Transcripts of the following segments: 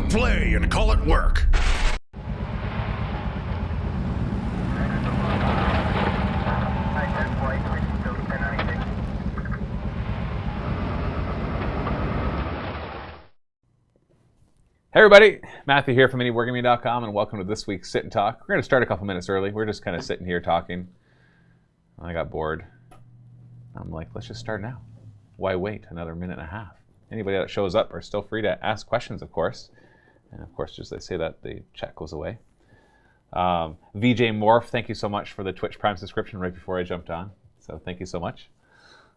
it play and call it work. Hey everybody, Matthew here from MiniWarGaming.com, and welcome to this week's Sit and Talk. We're going to start a couple minutes early. We're just kind of sitting here talking. I got bored. I'm like, let's just start now. Why wait another minute and a half? Anybody that shows up are still free to ask questions, of course. And of course, just they say that, the chat goes away. VJ Morph, thank you so much for the Twitch Prime subscription right before I jumped on. So thank you so much.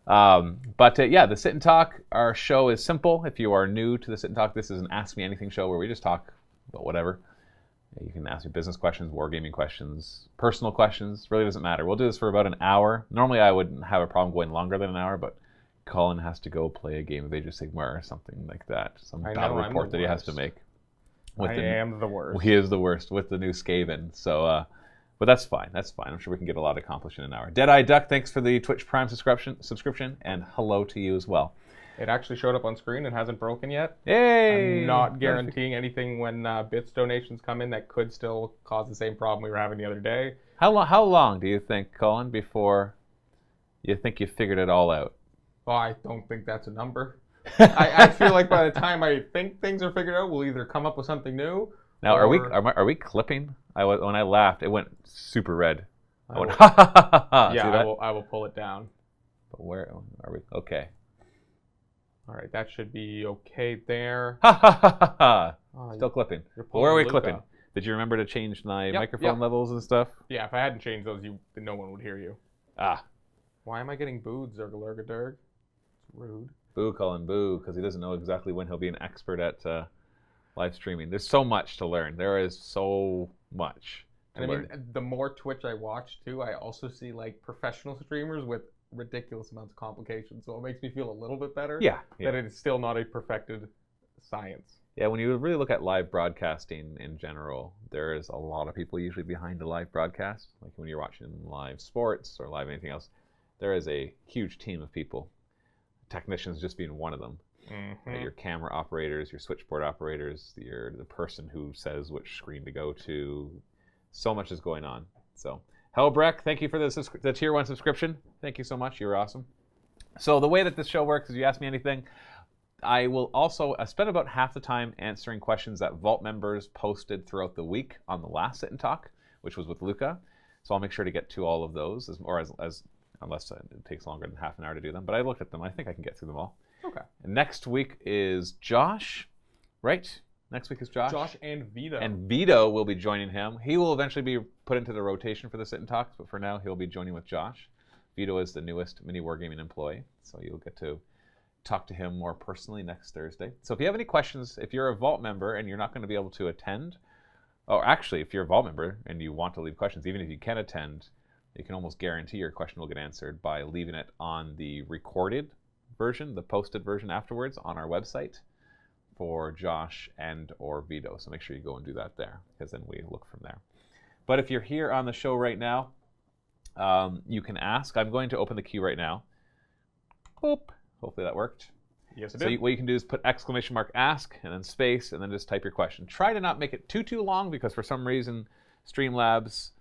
Yeah, the Sit and Talk, our show is simple. If you are new to the Sit and Talk, this is an Ask Me Anything show where we just talk about whatever. You can ask me business questions, wargaming questions, personal questions. Really doesn't matter. We'll do this for about an hour. Normally I wouldn't have a problem going longer than an hour, but Colin has to go play a game of Age of Sigmar or something like that. Some battle report that he has to make. I am the worst. He is the worst with the new Skaven. So, but that's fine. That's fine. I'm sure we can get a lot accomplished in an hour. Deadeye Duck, thanks for the Twitch Prime subscription, and hello to you as well. It actually showed up on screen. It hasn't broken yet. Yay! I'm not guaranteeing anything when bits donations come in that could still cause the same problem we were having the other day. How long do you think, Colin, before you think you figured it all out? Well, I don't think that's a number. I feel like by the time I think things are figured out, we'll either come up with something new. Now, are we clipping? When I laughed, it went super red. I went, yeah, I will pull it down. But where are we? Okay. All right, that should be okay there. Still clipping. Where are we clipping? Did you remember to change my microphone levels and stuff? Yeah, if I hadn't changed those, no one would hear you. Ah. Why am I getting booed, Zergalurgadurg? It's rude. Boo, Colin, boo, because he doesn't know exactly when he'll be an expert at live streaming. There's so much to learn. There is so much to learn. I mean, the more Twitch I watch, too, I also see, like, professional streamers with ridiculous amounts of complications, so it makes me feel a little bit better that it is still not a perfected science. Yeah, when you really look at live broadcasting in general, there is a lot of people usually behind a live broadcast. Like when you're watching live sports or live anything else, there is a huge team of people. Technicians just being one of them. Mm-hmm. Your camera operators, your switchboard operators, the person who says which screen to go to. So much is going on. So, Hellbreck, thank you for the Tier 1 subscription. Thank you so much. You're awesome. So the way that this show works is you ask me anything. I will also spend about half the time answering questions that Vault members posted throughout the week on the last Sit and Talk, which was with Luca. So I'll make sure to get to all of those, unless it takes longer than half an hour to do them. But I looked at them. I think I can get through them all. Okay. And next week is Josh, right? Next week is Josh. Josh and Vito. And Vito will be joining him. He will eventually be put into the rotation for the Sit and Talks, but for now he'll be joining with Josh. Vito is the newest MiniWarGaming employee, so you'll get to talk to him more personally next Thursday. So if you have any questions, if you're a Vault member and you're not going to be able to attend, or actually if you're a Vault member and you want to leave questions, even if you can attend, you can almost guarantee your question will get answered by leaving it on the recorded version, the posted version afterwards on our website for Josh and or Vito. So make sure you go and do that there, because then we look from there. But if you're here on the show right now, you can ask. I'm going to open the queue right now. Boop. Hopefully that worked. Yes, it did. So what you can do is put !ask and then space and then just type your question. Try to not make it too long, because for some reason Streamlabs,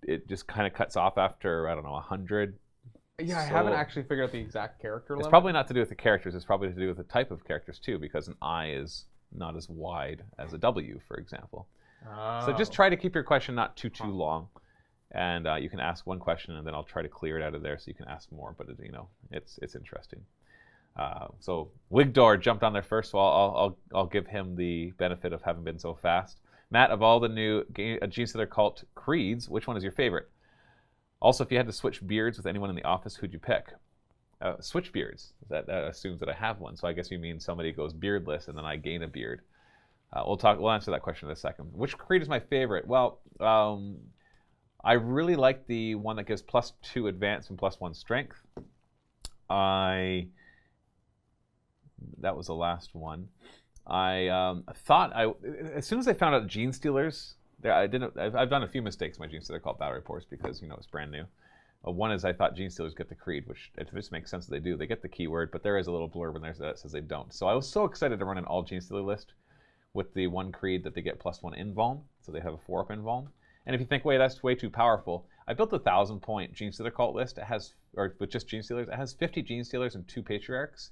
it just kind of cuts off after, I don't know, 100. Yeah, I haven't actually figured out the exact character limit. It's probably not to do with the characters. It's probably to do with the type of characters, too, because an I is not as wide as a W, for example. Oh. So just try to keep your question not too long. And you can ask one question, and then I'll try to clear it out of there so you can ask more. But, it's interesting. So Wigdor jumped on there first, so I'll give him the benefit of having been so fast. Matt, of all the new Genestealer cult creeds, which one is your favorite? Also, if you had to switch beards with anyone in the office, who'd you pick? Switch beards. That assumes that I have one. So I guess you mean somebody goes beardless and then I gain a beard. We'll answer that question in a second. Which creed is my favorite? Well, I really like the one that gives +2 advance and +1 strength. That was the last one. I thought as soon as I found out Genestealers, I've done a few mistakes in my Genestealer called battle reports because it's brand new. One is I thought Genestealers get the creed, which it just makes sense that they do. They get the keyword, but there is a little blurb in there that says they don't. So I was so excited to run an all Genestealer list with the one creed that they get +1 invuln, so they have a 4-up invuln. And if you think, wait, that's way too powerful, I built a 1,000-point Genestealer cult list. It has, or with just Genestealers, it has 50 Genestealers and 2 Patriarchs.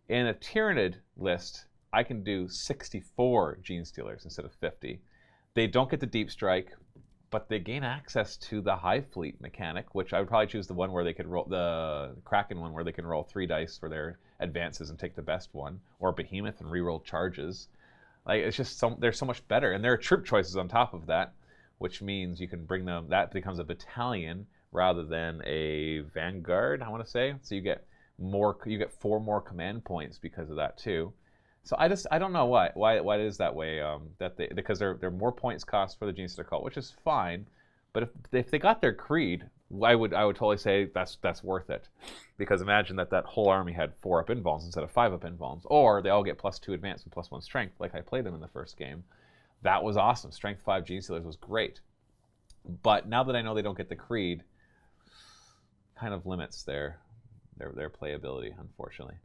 In a Tyranid list, I can do 64 Genestealers instead of 50. They don't get the Deep Strike, but they gain access to the Hive Fleet mechanic, which I would probably choose the one where they could roll, the Kraken one, where they can roll 3 dice for their advances and take the best one, or Behemoth and reroll charges. Like, it's just they're so much better, and there are troop choices on top of that, which means you can bring them. That becomes a battalion rather than a vanguard, I want to say. So you get 4 more command points because of that too. So I don't know why it is that way. Because they're more points cost for the Genestealer cult, which is fine. But if they got their creed, I would totally say that's worth it. Because imagine that whole army had 4-up invulns instead of 5-up invulns, or they all get +2 advance and +1 strength, like I played them in the first game. That was awesome. Strength 5 Genestealers was great. But now that I know they don't get the creed, kind of limits their playability, unfortunately.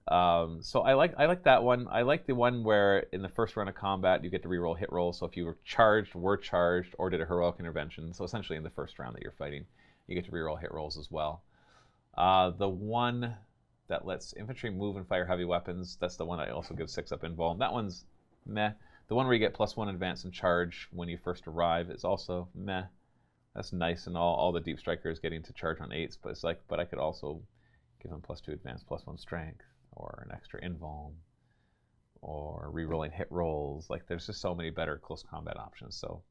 So I like that one. I like the one where in the first run of combat you get to reroll hit rolls. So if you were charged, or did a heroic intervention, so essentially in the first round that you're fighting, you get to reroll hit rolls as well. The one that lets infantry move and fire heavy weapons, that's the one I also give 6-up invuln. That one's meh. The one where you get +1 advance and charge when you first arrive is also meh. That's nice, and all the deep strikers getting to charge on 8s, but it's like, but I could also give them +2 advance, +1 strength, or an extra invuln, or re-rolling hit rolls. Like, there's just so many better close combat options. So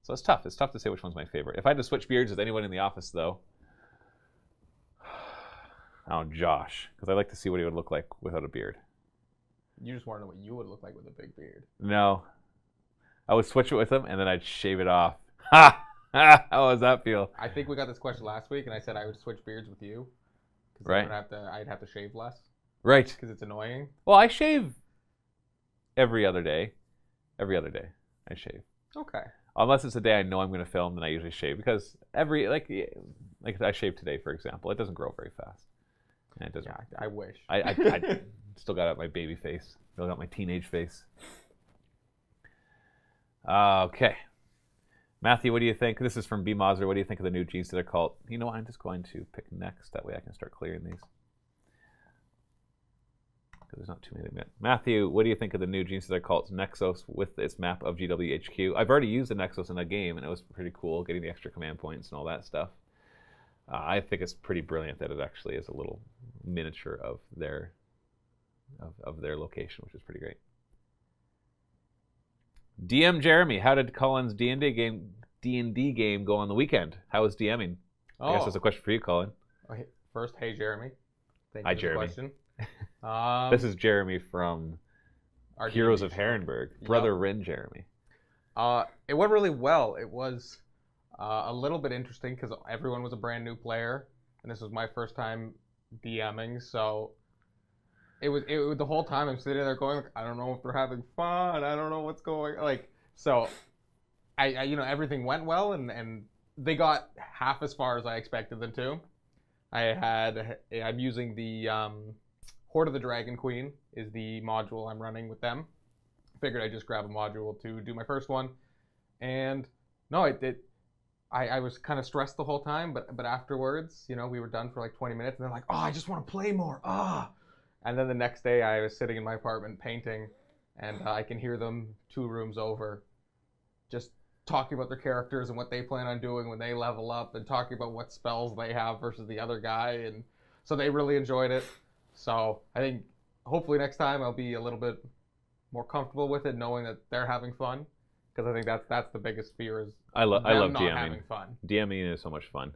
it's tough. It's tough to say which one's my favorite. If I had to switch beards with anyone in the office, though, Josh, because I like to see what he would look like without a beard. You just want to know what you would look like with a big beard. No, I would switch it with him, and then I'd shave it off. Ha! How does that feel? I think we got this question last week, and I said I would switch beards with you. Right. I'd have to shave less. Right. Because it's annoying. Well, I shave every other day. Every other day, I shave. Okay. Unless it's a day I know I'm going to film, then I usually shave, because like I shaved today, for example. It doesn't grow very fast. And it doesn't. Yeah, I wish. I still got my baby face. Still got my teenage face. Okay. Matthew, what do you think? This is from B. Moser. What do you think of the new Genestealer cult? You know what? I'm just going to pick next. That way I can start clearing these. Because there's not too many. Matthew, what do you think of the new Genestealer cult's Nexus with its map of GWHQ? I've already used the Nexus in a game, and it was pretty cool, getting the extra command points and all that stuff. I think it's pretty brilliant that it actually is a little miniature of their location, which is pretty great. DM Jeremy, how did Colin's D&D game go on the weekend? How was DMing? I guess that's a question for you, Colin. First, hey Jeremy. Thank Hi, you for Jeremy. the question. This is Jeremy from Our Heroes D&D of show. Herrenberg. Yep. Brother Rin Jeremy. It went really well. It was a little bit interesting because everyone was a brand new player, and this was my first time DMing, so it was the whole time I'm sitting there going, I don't know if they're having fun. I don't know what's going so I everything went well, and they got half as far as I expected them to. I'm using the Horde of the Dragon Queen is the module I'm running with them. Figured I'd just grab a module to do my first one, and no, I was kind of stressed the whole time, but afterwards, we were done for like 20 minutes, and they're like, oh, I just want to play more. And then the next day, I was sitting in my apartment painting, and I can hear them 2 rooms over just talking about their characters and what they plan on doing when they level up, and talking about what spells they have versus the other guy. And so they really enjoyed it. So I think hopefully next time I'll be a little bit more comfortable with it, knowing that they're having fun. Because I think that's the biggest fear is I love not DMing. having fun. DMing is so much fun.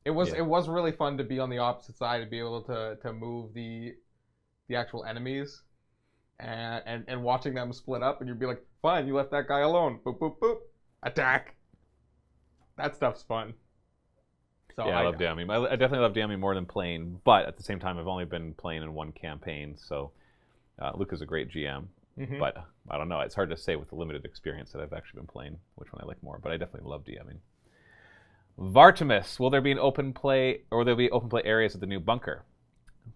It was really fun to be on the opposite side and be able to move the actual enemies and watching them split up, and you'd be like, fine, you left that guy alone. Boop, boop, boop. Attack. That stuff's fun. So yeah, I love DMing. I definitely love DMing more than playing, but at the same time, I've only been playing in one campaign, so Luke is a great GM. Mm-hmm. But I don't know. It's hard to say with the limited experience that I've actually been playing which one I like more, but I definitely love DMing. Vartimus, will there be an open play, or will there be open play areas at the new bunker?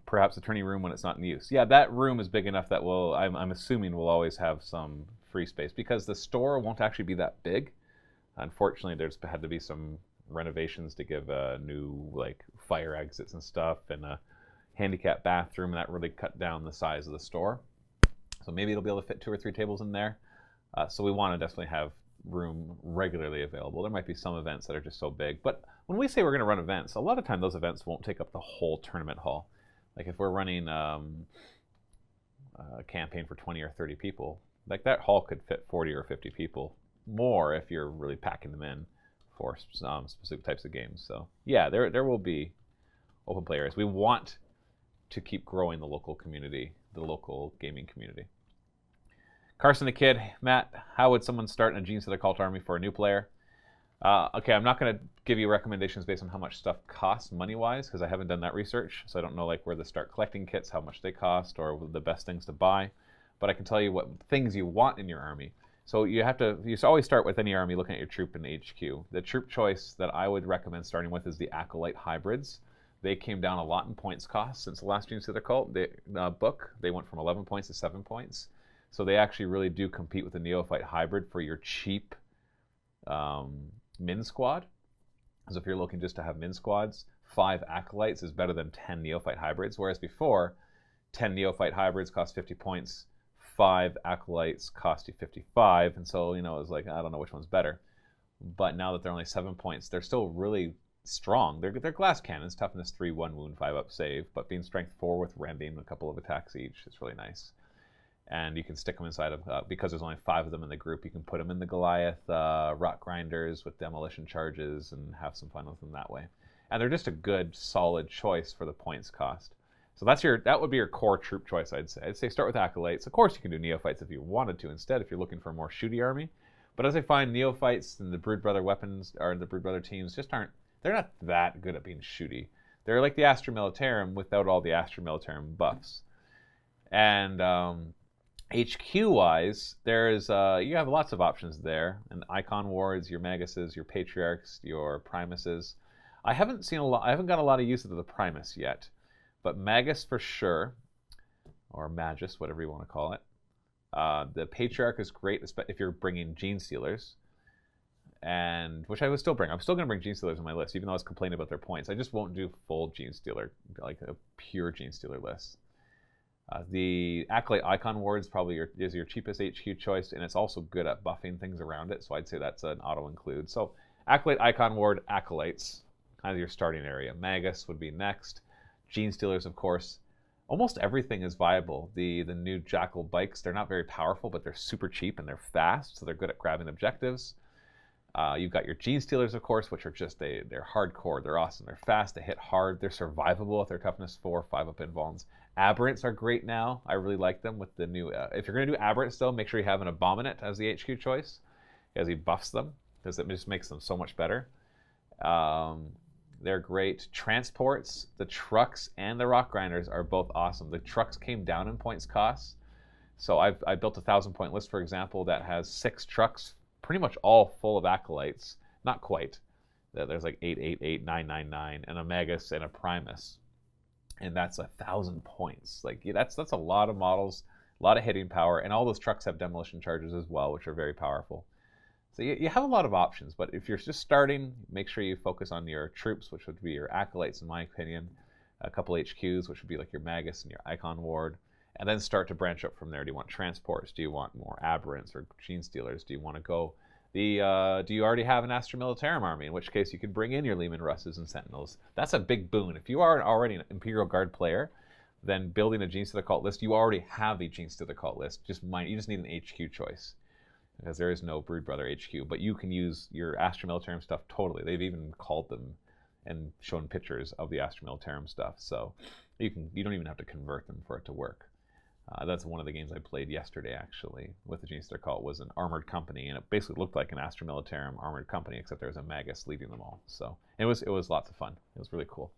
perhaps a turning room when it's not in use. Yeah, that room is big enough that I'm assuming we'll always have some free space, because the store won't actually be that big. Unfortunately, there's had to be some renovations to give new like fire exits and stuff, and a handicap bathroom, and that really cut down the size of the store. So maybe it'll be able to fit 2 or 3 tables in there. So we want to definitely have room regularly available. There might be some events that are just so big, but when we say we're going to run events, a lot of time those events won't take up the whole tournament hall. Like if we're running a campaign for 20 or 30 people, like that hall could fit 40 or 50 people more if you're really packing them in for specific types of games. So yeah, there will be open play areas. We want to keep growing the local community, the local gaming community. Carson the Kid, Matt, how would someone start in a Genestealer Cult Army for a new player? Okay, I'm not going to give you recommendations based on how much stuff costs money-wise, because I haven't done that research, so I don't know like where to start collecting kits, how much they cost, or the best things to buy. But I can tell you what things you want in your army. So you always start with any army looking at your troop and HQ. The troop choice that I would recommend starting with is the Acolyte Hybrids. They came down a lot in points cost since the last Genestealer Cult book. They went from 11 points to 7 points. So they actually really do compete with the Neophyte Hybrid for your cheap min squad. So if you're looking just to have min squads, 5 Acolytes is better than 10 Neophyte Hybrids, whereas before, 10 Neophyte Hybrids cost 50 points, 5 Acolytes cost you 55, and so, it was like, I don't know which one's better. But now that they're only 7 points, they're still really strong. They're glass cannons, toughness 3, 1 wound, 5 up save, but being strength 4 with rending, a couple of attacks each, is really nice. And you can stick them inside of, because there's only 5 of them in the group, you can put them in the Goliath rock grinders with demolition charges and have some fun with them that way. And they're just a good, solid choice for the points cost. So that would be your core troop choice, I'd say. I'd say start with Acolytes. Of course, you can do Neophytes if you wanted to instead, if you're looking for a more shooty army. But as I find, Neophytes and the Broodbrother weapons, or the Broodbrother teams, they're not that good at being shooty. They're like the Astra Militarum without all the Astra Militarum buffs. And HQ-wise, you have lots of options there. And Icon Wards, your Maguses, your Patriarchs, your Primuses. I haven't got a lot of use of the Primus yet. But Magus for sure, or Magus, whatever you want to call it. The Patriarch is great if you're bringing Genestealers, and which I would still bring. I'm still going to bring Genestealers on my list, even though I was complaining about their points. I just won't do full Genestealer, like a pure Genestealer list. The Acolyte Icon Ward is your cheapest HQ choice, and it's also good at buffing things around it, so I'd say that's an auto-include. So Acolyte Icon Ward, Acolytes, kind of your starting area. Magus would be next. Genestealers, of course. Almost everything is viable. The new Jackal bikes, they're not very powerful, but they're super cheap and they're fast, so they're good at grabbing objectives. You've got your Genestealers, of course, which are just, they're hardcore, they're awesome, they're fast, they hit hard, they're survivable with their toughness 4, 5 up invulns. Aberrants are great now. I really like them with the new, if you're going to do Aberrants though, make sure you have an Abominant as the HQ choice, because he buffs them, because it just makes them so much better. They're great. Transports, the trucks and the rock grinders are both awesome. The trucks came down in points costs. So I built a 1,000-point list, for example, that has 6 trucks, pretty much all full of Acolytes. Not quite. There's like 888, 999, and a Magus and a Primus. And that's 1,000 points. Like that's a lot of models, a lot of hitting power, and all those trucks have demolition charges as well, which are very powerful. So you have a lot of options, but if you're just starting, make sure you focus on your troops, which would be your Acolytes, in my opinion, a couple HQs, which would be like your Magus and your Icon Ward, and then start to branch up from there. Do you want Transports? Do you want more Aberrants or Genestealers? Do you want to go do you already have an Astra Militarum army, in which case you could bring in your Leman Russes and Sentinels? That's a big boon. If you are already an Imperial Guard player, then building a Genestealer Cult list, you already have a Genestealer Cult list. You just need an HQ choice, because there is no Broodbrother HQ, but you can use your Astra Militarum stuff totally. They've even called them and shown pictures of the Astra Militarum stuff, so you don't even have to convert them for it to work. That's one of the games I played yesterday, actually, with the Genestealer Cult, was an armored company, and it basically looked like an Astra Militarum armored company, except there was a Magus leading them all. So it was lots of fun. It was really cool.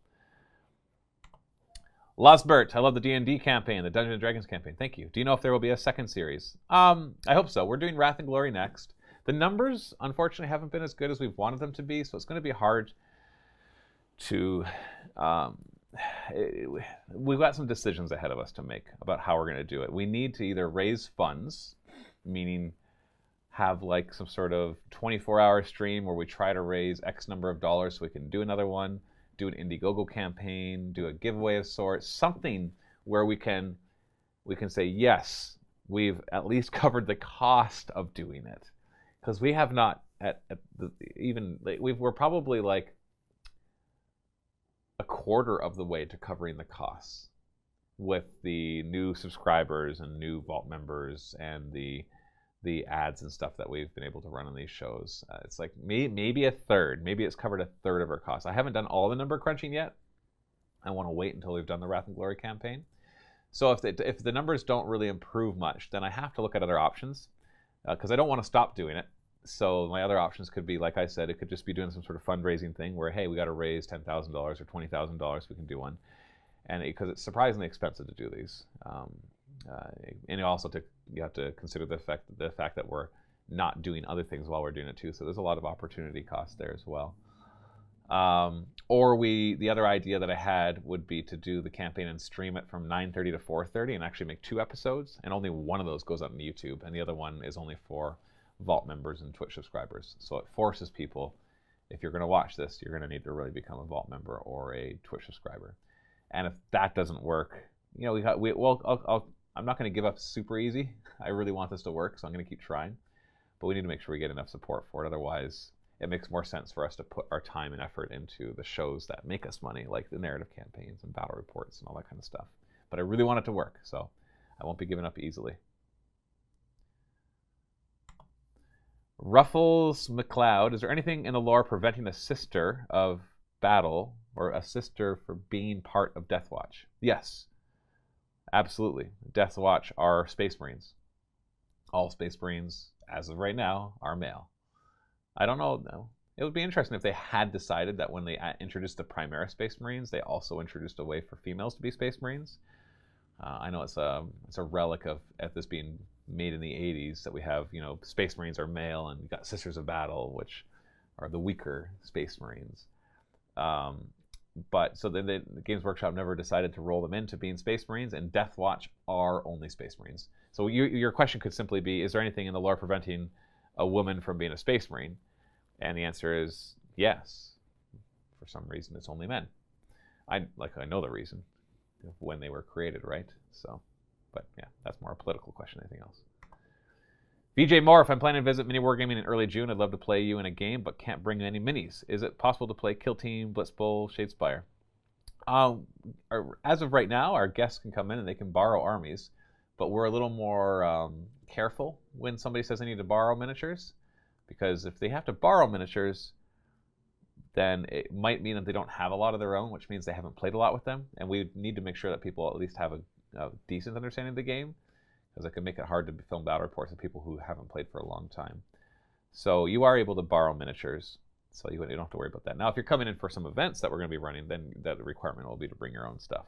Losbert, I love the D&D campaign, the Dungeons & Dragons campaign. Thank you. Do you know if there will be a second series? I hope so. We're doing Wrath and Glory next. The numbers, unfortunately, haven't been as good as we've wanted them to be, so it's going to be hard to we've got some decisions ahead of us to make about how we're going to do it. We need to either raise funds, meaning have like some sort of 24-hour stream where we try to raise X number of dollars so we can do another one, do an Indiegogo campaign, do a giveaway of sorts, something where we can say, yes, we've at least covered the cost of doing it. Because we have not, we're probably like a quarter of the way to covering the costs with the new subscribers and new Vault members and the ads and stuff that we've been able to run on these shows. It's like maybe a third. Maybe it's covered a third of our costs. I haven't done all the number crunching yet. I want to wait until we've done the Wrath and Glory campaign. So if the numbers don't really improve much, then I have to look at other options because I don't want to stop doing it. So my other options could be, like I said, it could just be doing some sort of fundraising thing where, hey, we got to raise $10,000 or $20,000, we can do one. And because it's surprisingly expensive to do these. And also you have to consider the fact that we're not doing other things while we're doing it too. So there's a lot of opportunity cost there as well. The other idea that I had would be to do the campaign and stream it from 9:30 to 4:30 and actually make 2 episodes, and only one of those goes out on YouTube, and the other one is only for Vault members and Twitch subscribers. So it forces people, if you're going to watch this, you're going to need to really become a Vault member or a Twitch subscriber. And if that doesn't work, I'm not going to give up super easy. I really want this to work, so I'm going to keep trying. But we need to make sure we get enough support for it. Otherwise, it makes more sense for us to put our time and effort into the shows that make us money, like the narrative campaigns and battle reports and all that kind of stuff. But I really want it to work, so I won't be giving up easily. Ruffles McLeod, is there anything in the lore preventing a sister of battle or a sister from being part of Deathwatch? Yes, absolutely. Deathwatch are Space Marines. All Space Marines, as of right now, are male. I don't know. No. It would be interesting if they had decided that when they introduced the Primaris Space Marines, they also introduced a way for females to be Space Marines. I know it's a relic of this being made in the 80s that we have, Space Marines are male, and you've got Sisters of Battle, which are the weaker Space Marines. But so then the Games Workshop never decided to roll them into being Space Marines, and Deathwatch are only Space Marines. So your question could simply be, is there anything in the lore preventing a woman from being a Space Marine? And the answer is yes. For some reason, it's only men. I know the reason of when they were created, right? So, but yeah, that's more a political question than anything else. VJ Moore, if I'm planning to visit MiniWarGaming in early June, I'd love to play you in a game, but can't bring any minis. Is it possible to play Kill Team, Blitzbowl, Shadespire? As of right now, our guests can come in and they can borrow armies, but we're a little more careful when somebody says they need to borrow miniatures, because if they have to borrow miniatures, then it might mean that they don't have a lot of their own, which means they haven't played a lot with them, and we need to make sure that people at least have a decent understanding of the game, because it can make it hard to film battle reports of people who haven't played for a long time. So you are able to borrow miniatures, so you don't have to worry about that. Now, if you're coming in for some events that we're going to be running, then the requirement will be to bring your own stuff.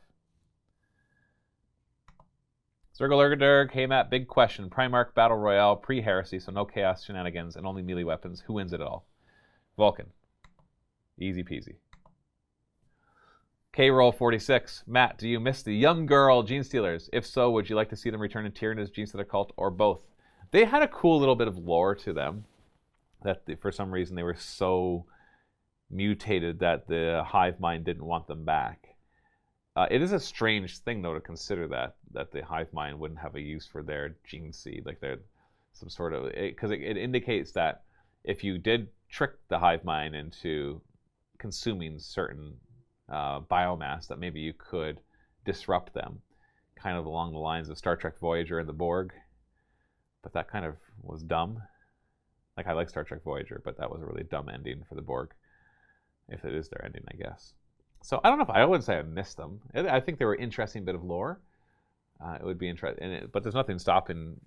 Zergalurgaderg, hey Matt, big question. Primarch Battle Royale, pre-heresy, so no chaos shenanigans and only melee weapons. Who wins it all? Vulcan. Easy peasy. K-Roll 46. Matt, do you miss the young girl Genestealers? If so, would you like to see them return in Tyrannus, Genestealer Cult, or both? They had a cool little bit of lore to them that for some reason they were so mutated that the hive mind didn't want them back. It is a strange thing, though, to consider that the hive mind wouldn't have a use for their gene seed, like they're some sort of, because it indicates that if you did trick the hive mind into consuming certain biomass, that maybe you could disrupt them, kind of along the lines of Star Trek Voyager and the Borg. But that kind of was dumb. Like, I like Star Trek Voyager, but that was a really dumb ending for the Borg, if it is their ending, I guess. So I don't know if I wouldn't say I missed them. I think they were an interesting bit of lore. It would be interesting, but there's nothing stopping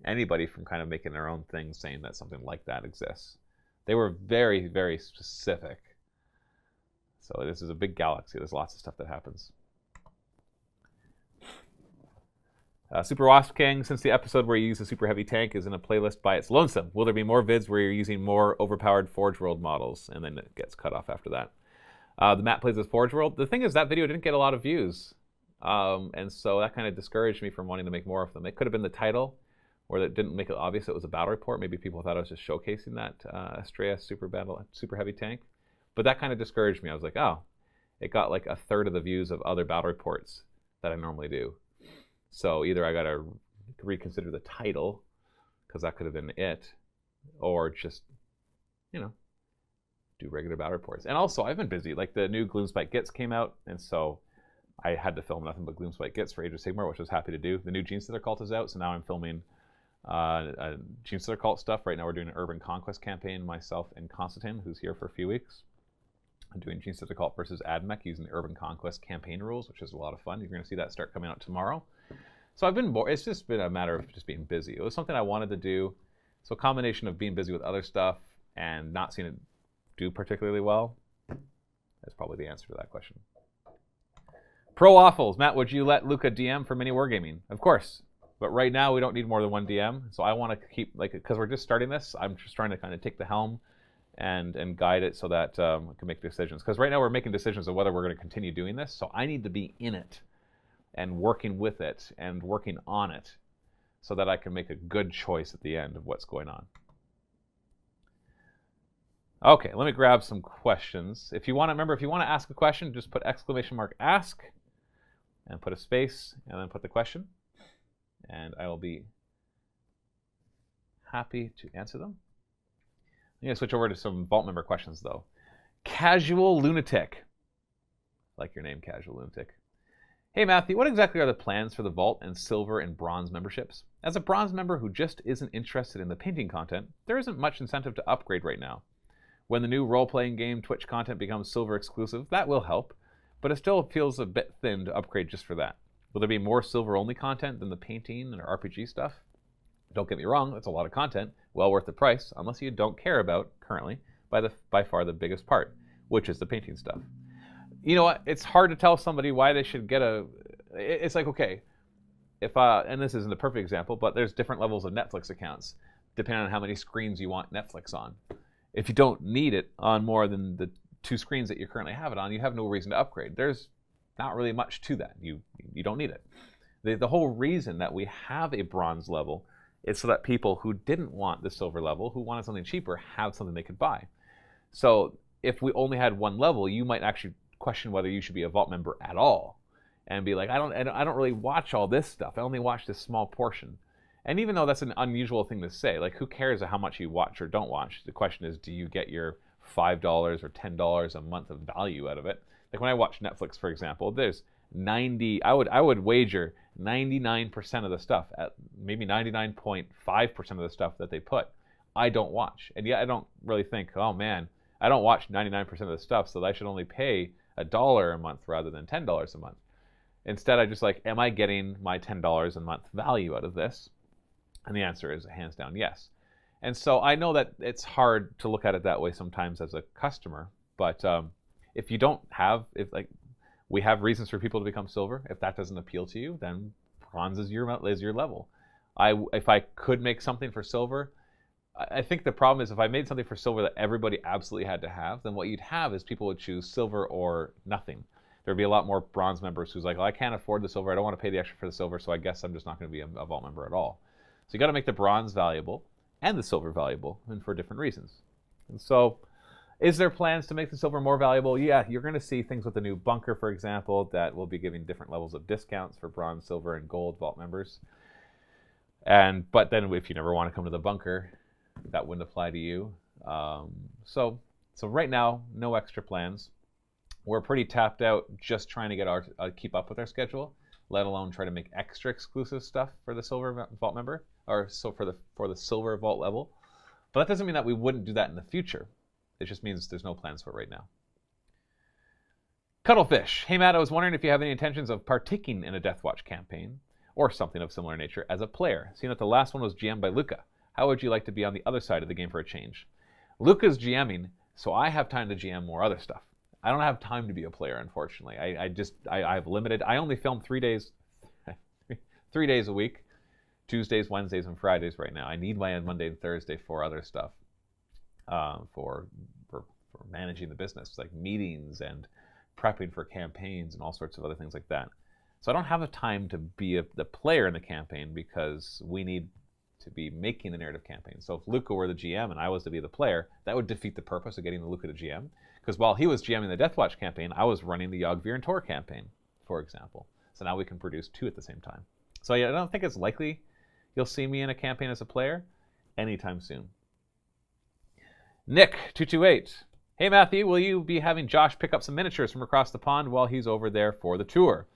anybody from kind of making their own thing, saying that something like that exists. They were very, very specific. So this is a big galaxy. There's lots of stuff that happens. Super Wasp King, since the episode where you use a super heavy tank is in a playlist by its lonesome, will there be more vids where you're using more overpowered Forge World models? And then it gets cut off after that. The Matt Plays with Forge World. The thing is, that video didn't get a lot of views. And so that kind of discouraged me from wanting to make more of them. It could have been the title, or that didn't make it obvious it was a battle report. Maybe people thought I was just showcasing that Estrella super heavy tank. But that kind of discouraged me. I was like, oh, it got like a third of the views of other battle reports that I normally do. So either I got to reconsider the title, because that could have been it, or just, do regular battle reports. And also, I've been busy. Like, the new Gloomspite Gits came out, and so I had to film nothing but Gloomspite Gits for Age of Sigmar, which I was happy to do. The new Genestealer cult is out, so now I'm filming Genestealer cult stuff. Right now we're doing an Urban Conquest campaign, myself and Constantine, who's here for a few weeks. I'm doing Genestealer cult versus Admech using the Urban Conquest campaign rules, which is a lot of fun. You're going to see that start coming out tomorrow. So it's just been a matter of just being busy. It was something I wanted to do. So a combination of being busy with other stuff and not seeing it do particularly well, that's probably the answer to that question. Pro Waffles. Matt, would you let Luca DM for MiniWarGaming? Of course. But right now, we don't need more than one DM. So I want to keep, because we're just starting this, I'm just trying to kind of take the helm and guide it so that we can make decisions. Because right now, we're making decisions of whether we're going to continue doing this. So I need to be in it and working with it and working on it so that I can make a good choice at the end of what's going on. Okay, let me grab some questions. If you want to ask a question, just put !ask and put a space and then put the question. And I will be happy to answer them. I'm going to switch over to some Vault member questions, though. Casual Lunatic. I like your name, Casual Lunatic. Hey, Matthew, what exactly are the plans for the Vault and Silver and Bronze memberships? As a Bronze member who just isn't interested in the painting content, there isn't much incentive to upgrade right now. When the new role-playing game Twitch content becomes Silver exclusive, that will help, but it still feels a bit thin to upgrade just for that. Will there be more Silver-only content than the painting and RPG stuff? Don't get me wrong, that's a lot of content, well worth the price, unless you don't care about, currently, by far the biggest part, which is the painting stuff. You know what? It's hard to tell somebody why they should get a... It's like, okay, if and this isn't a perfect example, but there's different levels of Netflix accounts, depending on how many screens you want Netflix on. If you don't need it on more than the 2 screens that you currently have it on, you have no reason to upgrade. There's not really much to that. You don't need it. The whole reason that we have a Bronze level is so that people who didn't want the Silver level, who wanted something cheaper, have something they could buy. So if we only had one level, you might actually question whether you should be a Vault member at all, and be like, I don't really watch all this stuff. I only watch this small portion. And even though that's an unusual thing to say, like, who cares how much you watch or don't watch? The question is, do you get your $5 or $10 a month of value out of it? Like, when I watch Netflix, for example, there's I would wager 99% of the stuff, at maybe 99.5% of the stuff that they put, I don't watch. And yet I don't really think, oh man, I don't watch 99% of the stuff, so I should only pay $1 a month rather than $10 a month. Instead, I just like, am I getting my $10 a month value out of this? And the answer is hands down yes. And so I know that it's hard to look at it that way sometimes as a customer, but if you don't have, we have reasons for people to become Silver. If that doesn't appeal to you, then Bronze is your level. If I could make something for Silver, I think the problem is if I made something for Silver that everybody absolutely had to have, then what you'd have is people would choose Silver or nothing. There'd be a lot more Bronze members who's like, well, I can't afford the Silver. I don't want to pay the extra for the Silver, so I guess I'm just not going to be a Vault member at all. So you got to make the Bronze valuable and the Silver valuable, and for different reasons. And so, is there plans to make the Silver more valuable? Yeah, you're going to see things with the new bunker, for example, that will be giving different levels of discounts for Bronze, Silver, and Gold Vault members. But then if you never want to come to the bunker, that wouldn't apply to you. So right now, no extra plans. We're pretty tapped out just trying to get keep up with our schedule, let alone try to make extra exclusive stuff for the Silver Vault member, or so for the Silver Vault level. But that doesn't mean that we wouldn't do that in the future. It just means there's no plans for it right now. Cuttlefish. Hey Matt, I was wondering if you have any intentions of partaking in a Deathwatch campaign or something of similar nature as a player, seeing that the last one was GM'd by Luca. How would you like to be on the other side of the game for a change? Luca's GMing, so I have time to GM more other stuff. I don't have time to be a player, unfortunately. I've limited. I only film 3 days, 3 days a week, Tuesdays, Wednesdays, and Fridays right now. I need my Monday and Thursday for other stuff, for for managing the business, like meetings and prepping for campaigns and all sorts of other things like that. So I don't have the time to be the player in the campaign because we need to be making the narrative campaign. So if Luca were the GM and I was to be the player, that would defeat the purpose of getting Luca to GM. Because while he was GMing the Deathwatch campaign, I was running the Yogg and Tor campaign, for example. So now we can produce two at the same time. So yeah, I don't think it's likely you'll see me in a campaign as a player anytime soon. Nick228. Hey Matthew, will you be having Josh pick up some miniatures from across the pond while he's over there for the tour?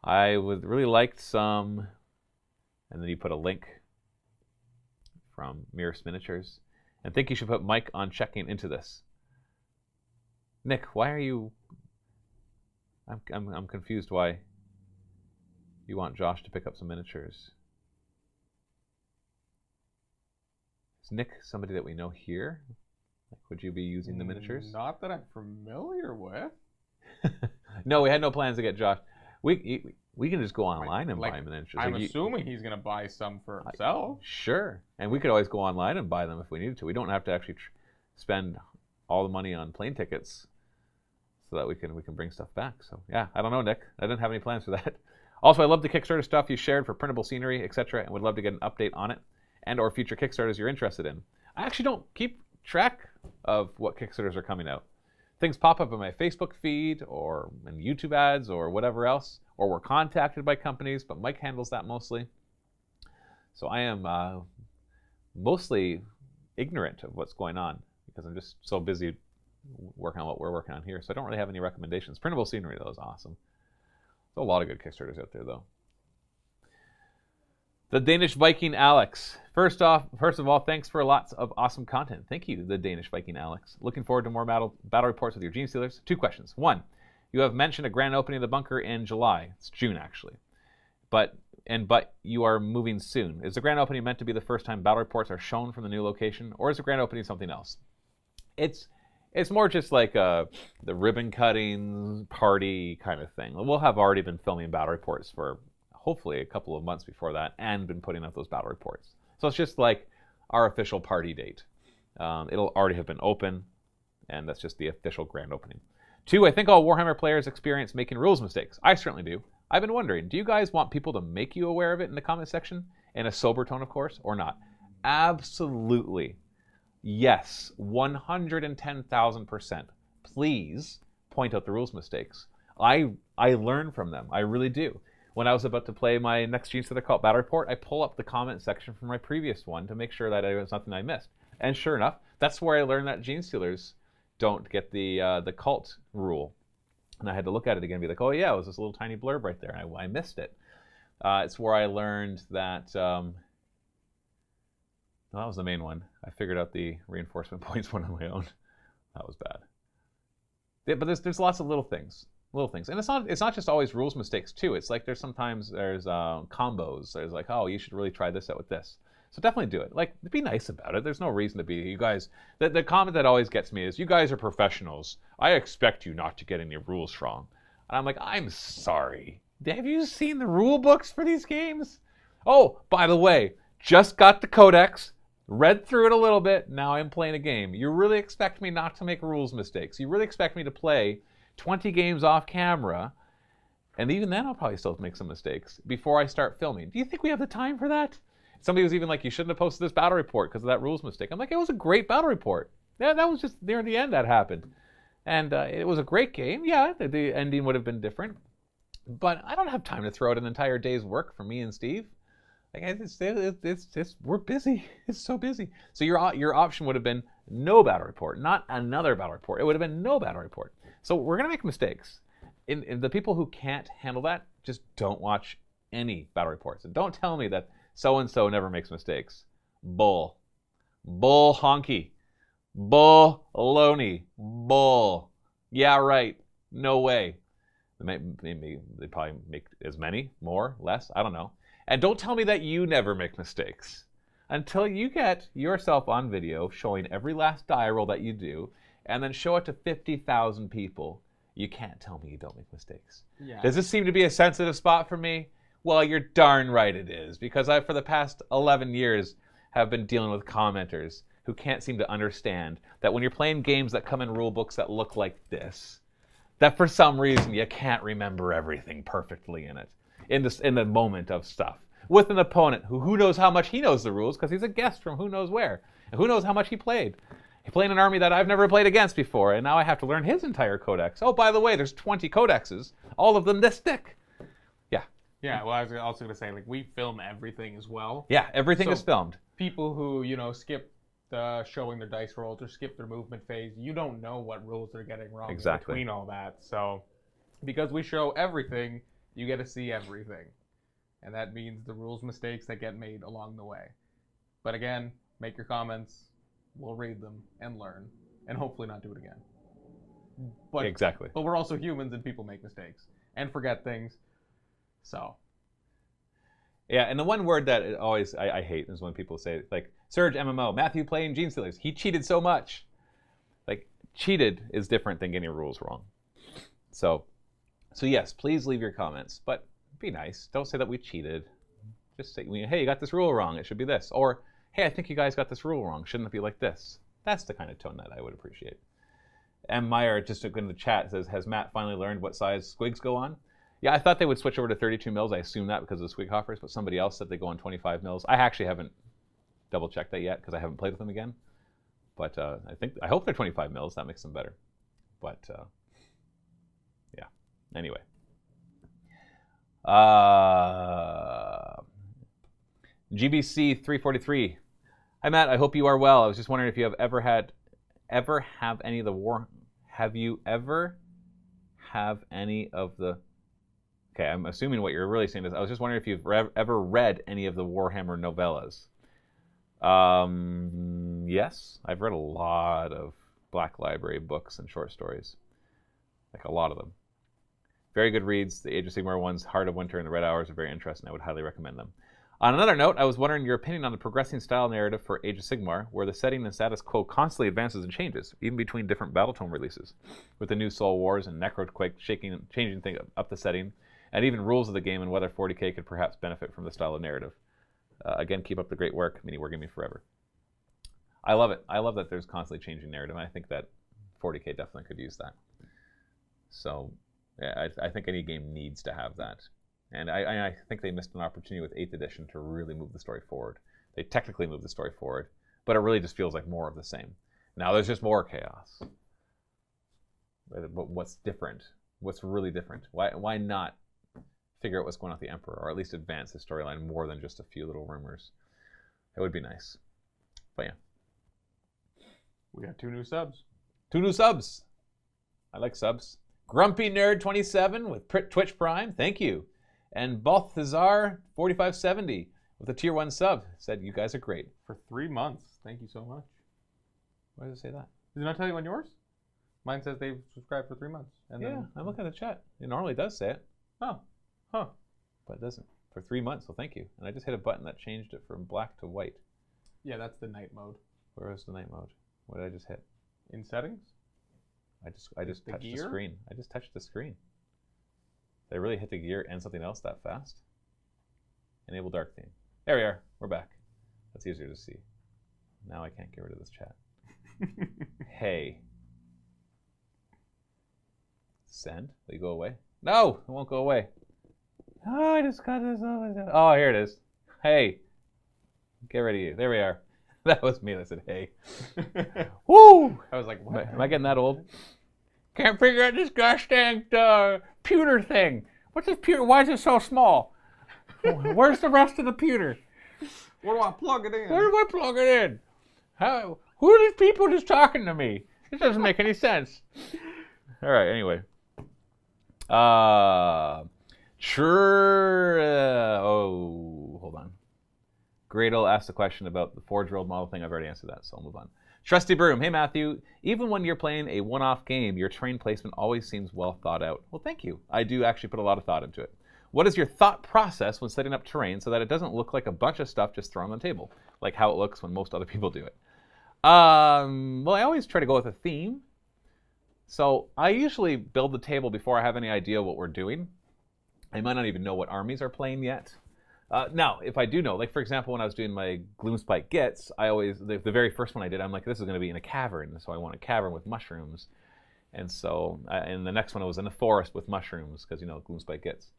I would really like some, and then you put a link from Mirror's Miniatures, and think you should put Mike on checking into this. Nick, why are you? I'm confused why you want Josh to pick up some miniatures. Is Nick somebody that we know here? Like, would you be using the miniatures? Not that I'm familiar with. No, we had no plans to get Josh. We can just go online and buy miniatures. I'm assuming he's going to buy some for himself. Sure. And we could always go online and buy them if we needed to. We don't have to actually spend all the money on plane tickets so that we can bring stuff back. So yeah, I don't know, Nick. I didn't have any plans for that. Also, I love the Kickstarter stuff you shared for printable scenery, etc., and would love to get an update on it and or future Kickstarters you're interested in. I actually don't keep track of what Kickstarters are coming out. Things pop up in my Facebook feed or in YouTube ads or whatever else, or we're contacted by companies, but Mike handles that mostly. So I am mostly ignorant of what's going on because I'm just so busy working on what we're working on here. So I don't really have any recommendations. Printable scenery, though, is awesome. There's a lot of good Kickstarters out there, though. The Danish Viking Alex. First of all, thanks for lots of awesome content. Thank you, the Danish Viking Alex. Looking forward to more battle reports with your Genestealers. 2 questions. 1, you have mentioned a grand opening of the bunker in July. It's June, actually. But you are moving soon. Is the grand opening meant to be the first time battle reports are shown from the new location, or is the grand opening something else? It's more just like the ribbon cutting party kind of thing. We'll have already been filming battle reports for hopefully a couple of months before that and been putting out those battle reports. So it's just like our official party date. It'll already have been open, and that's just the official grand opening. 2, I think all Warhammer players experience making rules mistakes. I certainly do. I've been wondering, do you guys want people to make you aware of it in the comment section? In a sober tone, of course, or not? Absolutely. Yes, 110,000%. Please point out the rules mistakes. I learn from them. I really do. When I was about to play my next Genestealer battle report, I pull up the comment section from my previous one to make sure that it was nothing I missed. And sure enough, that's where I learned that Genestealers don't get the cult rule. And I had to look at it again and be like, oh yeah, it was this little tiny blurb right there. And I missed it. It's where I learned that... well, that was the main one. I figured out the reinforcement points one on my own. That was bad. Yeah, but there's lots of little things. And it's not just always rules mistakes too. It's like there's combos. There's like, oh, you should really try this out with this. So definitely do it. Like, be nice about it. There's no reason to be. You guys, the comment that always gets me is, you guys are professionals. I expect you not to get any rules wrong. And I'm like, I'm sorry. Have you seen the rule books for these games? Oh, by the way, just got the codex. Read through it a little bit. Now I'm playing a game. You really expect me not to make rules mistakes. You really expect me to play 20 games off camera, and even then I'll probably still make some mistakes before I start filming. Do you think we have the time for that? Somebody was even like, you shouldn't have posted this battle report because of that rules mistake. I'm like, it was a great battle report. Yeah, that was just near the end that happened. And it was a great game. Yeah, the ending would have been different. But I don't have time to throw out an entire day's work for me and Steve. Like, we're busy. It's so busy. So your option would have been no battle report, not another battle report. It would have been no battle report. So we're going to make mistakes. In the people who can't handle that, just don't watch any battle reports. And don't tell me that so-and-so never makes mistakes. Bull. Bull honky. Bull loney. Bull. Yeah, right. No way. They probably make as many, more, less, I don't know. And don't tell me that you never make mistakes. Until you get yourself on video showing every last die roll that you do, and then show it to 50,000 people, you can't tell me you don't make mistakes. Yeah. Does this seem to be a sensitive spot for me? Well, you're darn right it is, because I, for the past 11 years, have been dealing with commenters who can't seem to understand that when you're playing games that come in rule books that look like this, that for some reason you can't remember everything perfectly in it, in the moment of stuff, with an opponent who knows how much he knows the rules because he's a guest from who knows where, and who knows how much he played. He played an army that I've never played against before, and now I have to learn his entire codex. Oh, by the way, there's 20 codexes, all of them this thick. Yeah. Yeah, well, I was also going to say, like, we film everything as well. Yeah, everything is filmed. People who, skip the showing their dice rolls or skip their movement phase, you don't know what rules they're getting wrong between all that. So, because we show everything, you get to see everything. And that means the rules mistakes that get made along the way. But again, make your comments. We'll read them and learn, and hopefully not do it again. But, exactly. But we're also humans, and people make mistakes and forget things. So. Yeah, and the one word that I hate is when people say, like, Surge MMO, Matthew playing Genestealers, he cheated so much. Like, cheated is different than getting rules wrong. So yes, please leave your comments, but be nice. Don't say that we cheated. Just say, hey, you got this rule wrong. It should be this. Or, hey, I think you guys got this rule wrong. Shouldn't it be like this? That's the kind of tone that I would appreciate. M. Meyer, just in the chat, says, has Matt finally learned what size squigs go on? Yeah, I thought they would switch over to 32 mils. I assume that because of the squig hoppers, but somebody else said they go on 25 mils. I actually haven't double-checked that yet because I haven't played with them again. But I hope they're 25 mils. That makes them better. But, yeah. Anyway. GBC 343. Hi Matt, I hope you are well. I was just wondering if you have ever have any of the Okay, I'm assuming what you're really saying is I was just wondering if you've ever read any of the Warhammer novellas. Yes, I've read a lot of Black Library books and short stories. Like a lot of them. Very good reads. The Age of Sigmar ones, Heart of Winter and the Red Hours are very interesting. I would highly recommend them. On another note, I was wondering your opinion on the progressing style narrative for Age of Sigmar, where the setting and status quo constantly advances and changes, even between different Battletome releases, with the new Soul Wars and Necroquake changing things up the setting, and even rules of the game and whether 40k could perhaps benefit from the style of narrative. Again, keep up the great work. MiniWarGaming forever. I love it. I love that there's constantly changing narrative, and I think that 40k definitely could use that. So, yeah, I think any game needs to have that. And I think they missed an opportunity with 8th edition to really move the story forward. They technically moved the story forward, but it really just feels like more of the same. Now there's just more chaos. But what's different? What's really different? Why not figure out what's going on with the Emperor, or at least advance the storyline more than just a few little rumors? It would be nice. But yeah. We got 2 new subs. 2 new subs. I like subs. Grumpy Nerd 27 with Twitch Prime. Thank you. And Balthazar 4570 with a tier 1 sub said, you guys are great. For 3 months. Thank you so much. Why does it say that? Did it not tell you on yours? Mine says they've subscribed for 3 months. And yeah, then... I'm looking at the chat. It normally does say it. Oh. Huh. But it doesn't. For 3 months, so thank you. And I just hit a button that changed it from black to white. Yeah, that's the night mode. Where is the night mode? What did I just hit? In settings? I just touched the screen. I just touched the screen. Did I really hit the gear and something else that fast? Enable dark theme. There we are. We're back. That's easier to see. Now I can't get rid of this chat. Hey. Send? Will you go away? No! It won't go away. Oh, I just got this over. Oh, here it is. Hey. Get rid of you. There we are. That was me that said, hey. Woo! I was like, what? Am I getting that old? Can't figure out this gosh dang pewter thing. What's this pewter? Why is it so small? Where's the rest of the pewter? Where do I plug it in? Where do I plug it in? Who are these people just talking to me? This doesn't make any sense. All right, anyway. Hold on. Gradle asked a question about the Forge World model thing. I've already answered that, so I'll move on. Trusty Broom. Hey, Matthew. Even when you're playing a one-off game, your terrain placement always seems well thought out. Well, thank you. I do actually put a lot of thought into it. What is your thought process when setting up terrain so that it doesn't look like a bunch of stuff just thrown on the table, like how it looks when most other people do it? Well, I always try to go with a theme. So I usually build the table before I have any idea what we're doing. I might not even know what armies are playing yet. Now, if I do know, like for example, when I was doing my Gloomspike Gets, I always, the very first one I did, I'm like, this is going to be in a cavern, so I want a cavern with mushrooms. And so, and the next one was in a forest with mushrooms, because, Gloomspike Gets.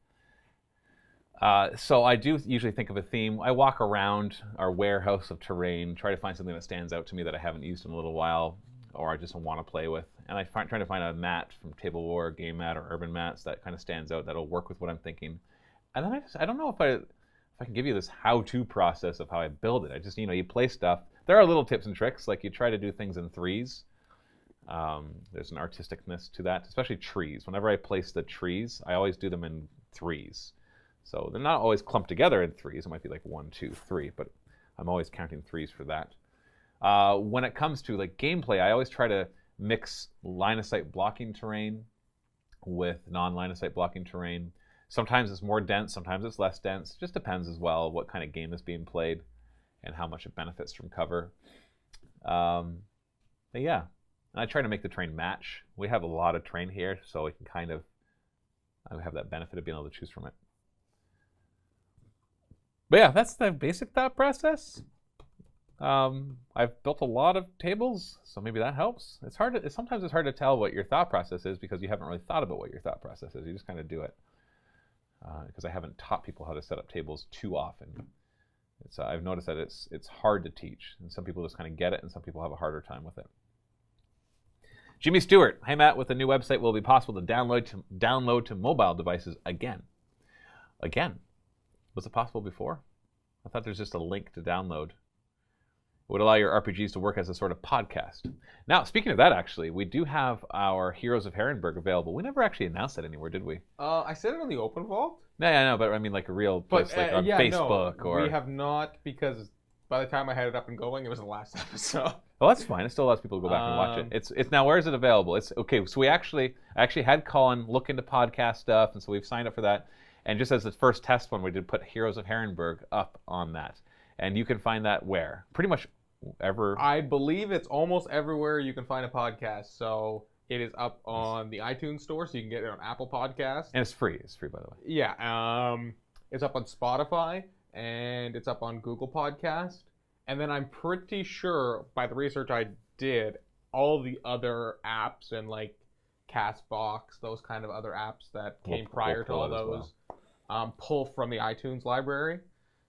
So I do usually think of a theme. I walk around our warehouse of terrain, try to find something that stands out to me that I haven't used in a little while, or I just want to play with. And I try to find a mat from Table War, Game Mat, or Urban Mats that kind of stands out, that'll work with what I'm thinking. And then I don't know if I can give you this how-to process of how I build it. I just, you play stuff. There are little tips and tricks, like you try to do things in threes. There's an artisticness to that, especially trees. Whenever I place the trees, I always do them in threes. So they're not always clumped together in threes. It might be like 1, 2, 3, but I'm always counting threes for that. When it comes to like gameplay, I always try to mix line of sight blocking terrain with non-line of sight blocking terrain. Sometimes it's more dense, sometimes it's less dense. It just depends as well what kind of game is being played and how much it benefits from cover. But yeah, and I try to make the terrain match. We have a lot of terrain here, so we can I have that benefit of being able to choose from it. But yeah, that's the basic thought process. I've built a lot of tables, so maybe that helps. Sometimes it's hard to tell what your thought process is because you haven't really thought about what your thought process is. You just kind of do it. Because I haven't taught people how to set up tables too often. I've noticed that it's hard to teach, and some people just kind of get it, and some people have a harder time with it. Jimmy Stewart, hey Matt, with the new website, will it be possible to download to mobile devices again? Again? Was it possible before? I thought there's just a link to download. It would allow your RPGs to work as a sort of podcast. Now, speaking of that, actually, we do have our Heroes of Herrenberg available. We never actually announced that anywhere, did we? I said it on the Open Vault. No, I know, but I mean like a real place, like on Facebook or... We have not, because by the time I had it up and going, it was the last episode. Oh, that's fine. It still allows people to go back and watch it. It's now, where is it available? It's okay. So I actually had Colin look into podcast stuff, and so we've signed up for that. And just as the first test one, we did put Heroes of Herrenberg up on that. And you can find that where? Pretty much ever. I believe it's almost everywhere you can find a podcast. So it is up on the iTunes store, so you can get it on Apple Podcasts. And it's free. It's free, by the way. Yeah. It's up on Spotify, and it's up on Google Podcast. And then I'm pretty sure, by the research I did, all the other apps and like Castbox, those kind of other apps that came prior to all those, pull from the iTunes library.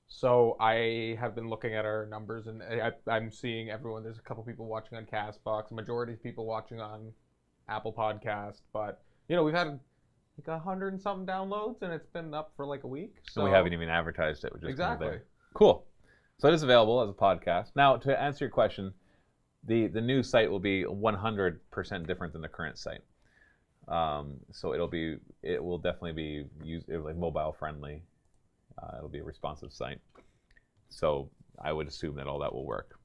So I have been looking at our numbers, and I'm seeing everyone. There's a couple people watching on Castbox, a majority of people watching on Apple Podcast. But we've had like 100 and something downloads, and it's been up for like a week. So we haven't even advertised it. We're just exactly there. Cool. So it is available as a podcast. Now, to answer your question, the new site will be 100% different than the current site. So it will definitely be like mobile friendly. It'll be a responsive site. So I would assume that all that will work.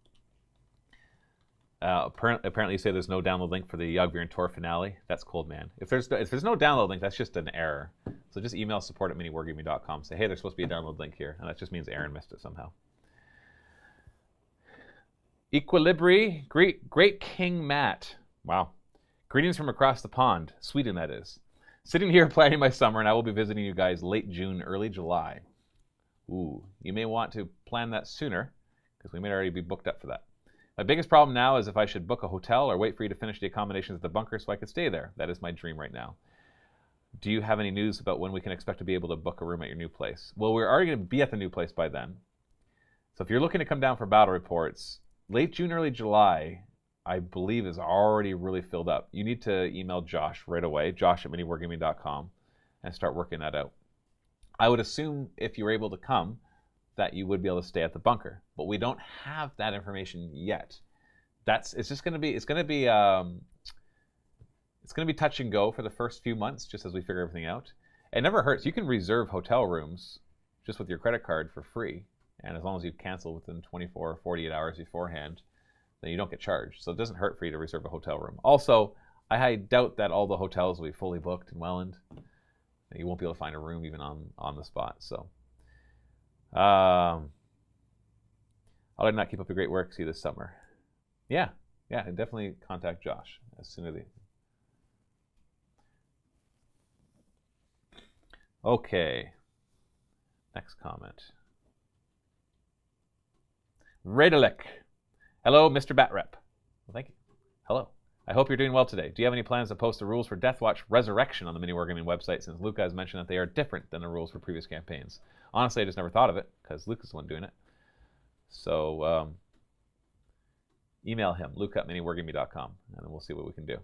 Apparently you say there's no download link for the Yogvier Tor finale. That's cold, man. If there's no download link, that's just an error. So just email support@miniwargaming.com. Say, hey, there's supposed to be a download link here. And that just means Aaron missed it somehow. Equilibri, Great King Matt. Wow. Greetings from across the pond. Sweden, that is. Sitting here planning my summer, and I will be visiting you guys late June, early July. Ooh, you may want to plan that sooner, because we may already be booked up for that. My biggest problem now is if I should book a hotel or wait for you to finish the accommodations at the bunker so I could stay there. That is my dream right now. Do you have any news about when we can expect to be able to book a room at your new place? Well, we're already going to be at the new place by then. So if you're looking to come down for battle reports, late June, early July, I believe is already really filled up. You need to email Josh right away, josh@miniwargaming.com, and start working that out. I would assume if you were able to come that you would be able to stay at the bunker, but we don't have that information yet. It's going to be touch and go for the first few months, just as we figure everything out. It never hurts. You can reserve hotel rooms just with your credit card for free, and as long as you cancel within 24 or 48 hours beforehand, then you don't get charged. So it doesn't hurt for you to reserve a hotel room. Also, I doubt that all the hotels will be fully booked in Welland. You won't be able to find a room even on the spot. So, I'll not keep up the great work. See you this summer. Yeah, definitely contact Josh as soon as Okay. Next comment. Radelic. Hello, Mr. Batrep. Well, thank you. Hello. I hope you're doing well today. Do you have any plans to post the rules for Deathwatch Resurrection on the MiniWarGaming website, since Luca has mentioned that they are different than the rules for previous campaigns? Honestly, I just never thought of it, because Luca's the one doing it. So, email him, luca@miniwargaming.com, and then we'll see what we can do.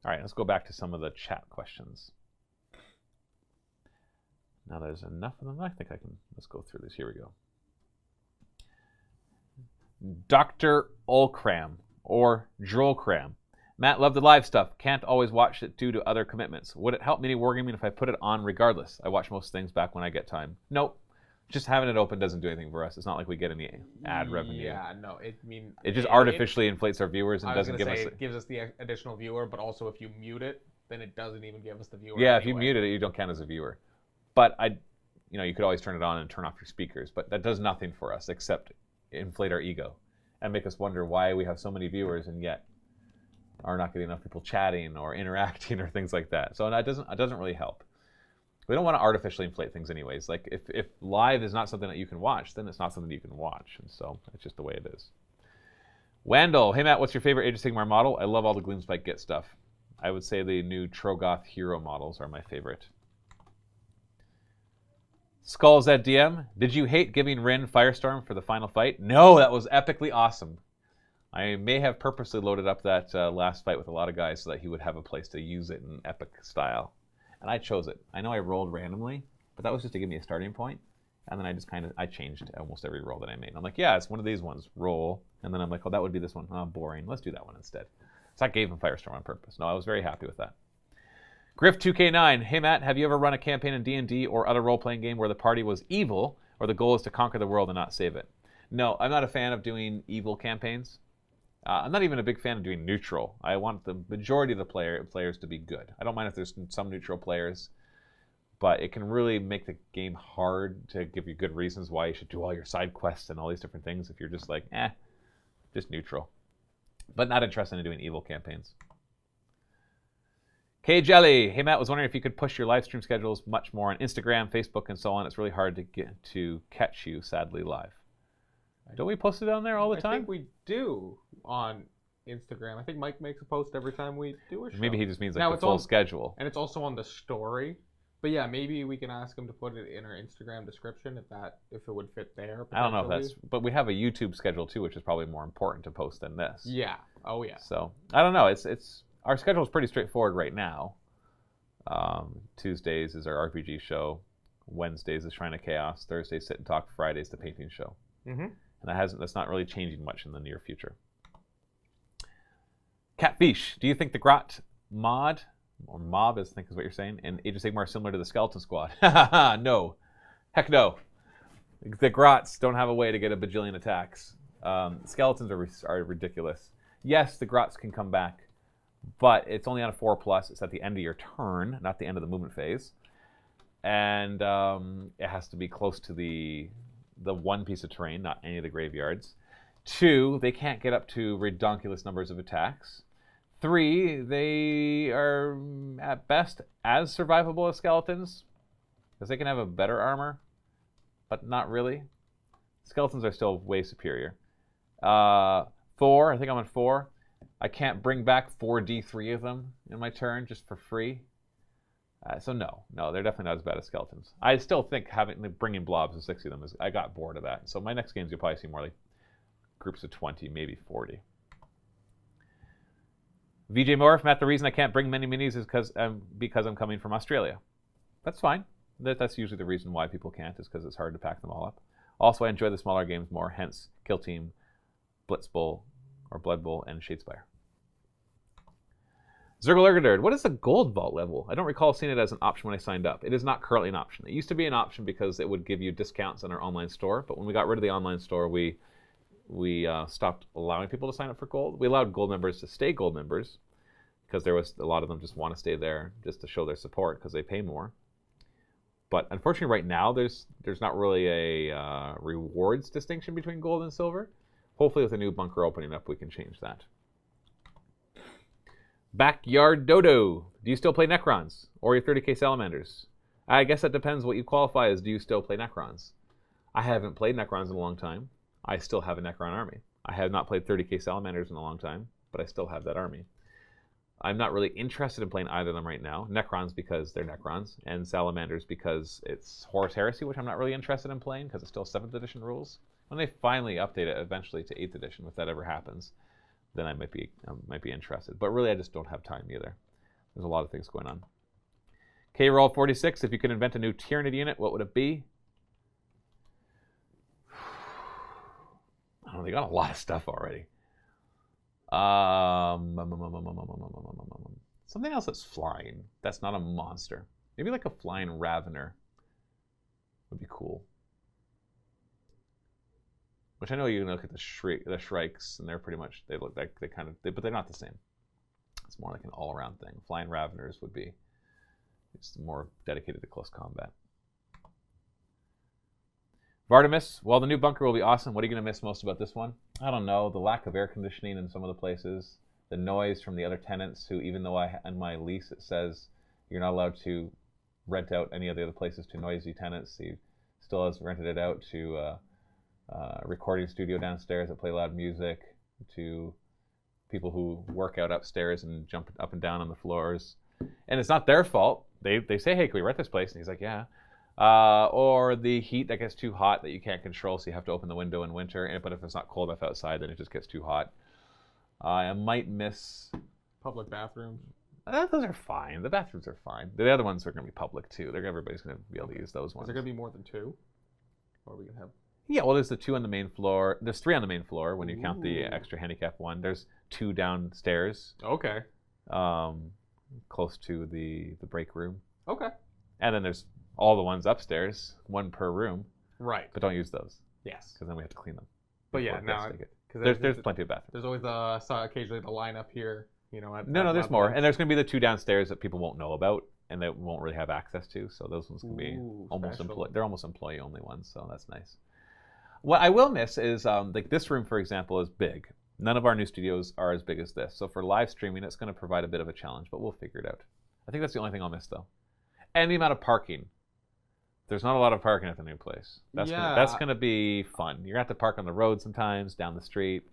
All right, let's go back to some of the chat questions. Now there's enough of them. I think I can. Let's go through this. Here we go. Dr. Olkram or Drollkram. Matt, love the live stuff. Can't always watch it due to other commitments. Would it help MiniWargaming if I put it on regardless? I watch most things back when I get time. Nope. Just having it open doesn't do anything for us. It's not like we get any ad revenue. Yeah, no. It just artificially inflates our viewers and doesn't give us. It gives us the additional viewer, but also if you mute it, then it doesn't even give us the viewer. Yeah, anyway. if you muted it, you don't count as a viewer. But you could always turn it on and turn off your speakers. But that does nothing for us except inflate our ego and make us wonder why we have so many viewers and yet are not getting enough people chatting or interacting or things like that. So it doesn't really help. We don't want to artificially inflate things anyways. Like if live is not something that you can watch, then it's not something you can watch. And so it's just the way it is. Wandel, hey Matt, what's your favorite Age of Sigmar model? I love all the Gloomspike Git stuff. I would say the new Trogoth hero models are my favorite. Skulls at DM, did you hate giving Rin Firestorm for the final fight? No, that was epically awesome. I may have purposely loaded up that last fight with a lot of guys so that he would have a place to use it in epic style. And I chose it. I know I rolled randomly, but that was just to give me a starting point. And then I just I changed almost every roll that I made. I'm like, yeah, it's one of these ones. Roll. And then I'm like, oh, that would be this one. Oh, boring. Let's do that one instead. So I gave him Firestorm on purpose. No, I was very happy with that. Griff2K9, hey Matt, have you ever run a campaign in D&D or other role-playing game where the party was evil, or the goal is to conquer the world and not save it? No, I'm not a fan of doing evil campaigns. I'm not even a big fan of doing neutral. I want the majority of the players to be good. I don't mind if there's some neutral players, but it can really make the game hard to give you good reasons why you should do all your side quests and all these different things if you're just like, just neutral. But not interested in doing evil campaigns. K Jelly, hey Matt, was wondering if you could push your live stream schedules much more on Instagram, Facebook, and so on. It's really hard to catch you, sadly, live. Don't we post it on there all the time? I think we do on Instagram. I think Mike makes a post every time we do a show. Maybe he just means like the full schedule. And it's also on the story. But yeah, maybe we can ask him to put it in our Instagram description if it would fit there. I don't know if that's, but we have a YouTube schedule too, which is probably more important to post than this. Yeah. Oh yeah. So I don't know. It's our schedule is pretty straightforward right now. Tuesdays is our RPG show. Wednesdays is Shrine of Chaos. Thursdays Sit and Talk. Fridays the painting show. Mm-hmm. And that's not really changing much in the near future. Catfish, do you think the Grot mod, or mob I think is what you're saying, in Age of Sigmar are similar to the Skeleton Squad? No. Heck no. The Grots don't have a way to get a bajillion attacks. Skeletons are ridiculous. Yes, the Grots can come back, but it's only on a 4+. It's at the end of your turn, not the end of the movement phase. And it has to be close to the one piece of terrain, not any of the graveyards. 2, they can't get up to redonkulous numbers of attacks. 3, they are at best as survivable as skeletons, because they can have a better armor, but not really. Skeletons are still way superior. 4, I think I'm on 4. I can't bring back 4d3 of them in my turn just for free. So no, they're definitely not as bad as skeletons. I still think bringing blobs of 60 of them I got bored of that. So my next games you'll probably see more like groups of 20, maybe 40. VJ Morph, Matt, the reason I can't bring many minis is because I'm coming from Australia. That's fine. That's usually the reason why people can't, is because it's hard to pack them all up. Also, I enjoy the smaller games more, hence Kill Team, Blitz Bowl, or Blood Bowl, and Shadespire. Zerglergerderd, what is the gold vault level? I don't recall seeing it as an option when I signed up. It is not currently an option. It used to be an option because it would give you discounts on our online store, but when we got rid of the online store, we stopped allowing people to sign up for gold. We allowed gold members to stay gold members because there was a lot of them just want to stay there just to show their support because they pay more. But unfortunately right now there's not really a rewards distinction between gold and silver. Hopefully with a new bunker opening up we can change that. Backyard Dodo, do you still play Necrons or your 30k Salamanders? I guess that depends what you qualify as do you still play Necrons. I haven't played Necrons in a long time. I still have a Necron army. I have not played 30k Salamanders in a long time, but I still have that army. I'm not really interested in playing either of them right now. Necrons because they're Necrons, and Salamanders because it's Horus Heresy, which I'm not really interested in playing because it's still 7th edition rules. When they finally update it eventually to 8th edition, if that ever happens, then I might be interested. But really, I just don't have time either. There's a lot of things going on. K-Roll 46, if you could invent a new Tyranid unit, what would it be? I don't know, they got a lot of stuff already. Something else that's flying. That's not a monster. Maybe like a flying Ravener would be cool. Which I know you can look at the Shrikes, and they're pretty much, they look like but they're not the same. It's more like an all-around thing. Flying Raveners would be, it's more dedicated to close combat. Vardamus, well, the new bunker will be awesome. What are you going to miss most about this one? I don't know. The lack of air conditioning in some of the places. The noise from the other tenants who, even though in my lease it says you're not allowed to rent out any of the other places to noisy tenants, he still has rented it out to a recording studio downstairs that play loud music, to people who work out upstairs and jump up and down on the floors. And it's not their fault. They say, hey, can we rent this place? And he's like, yeah. Or the heat that gets too hot that you can't control, so you have to open the window in winter. But if it's not cold enough outside, then it just gets too hot. I might miss Public bathrooms. Those are fine. The bathrooms are fine. The other ones are going to be public too. Everybody's going to be able to use those ones. Is there going to be more than 2? Or are we going to have? Yeah, well, there's the 2 on the main floor. There's 3 on the main floor when you count the extra handicap one. There's 2 downstairs. Okay. Close to the break room. Okay. And then there's all the ones upstairs, 1 per room. Right. But don't use those. Yes. Because then we have to clean them. But yeah, now there's plenty of bathrooms. There's always occasionally the line up here, you know. No, there's more, and there's going to be the 2 downstairs that people won't know about and they won't really have access to. So those ones can be almost they're almost employee only ones. So that's nice. What I will miss is like this room, for example, is big. None of our new studios are as big as this. So for live streaming, it's going to provide a bit of a challenge, but we'll figure it out. I think that's the only thing I'll miss though, and the amount of parking. There's not a lot of parking at the new place. That's gonna be fun. You're gonna have to park on the road sometimes, down the street.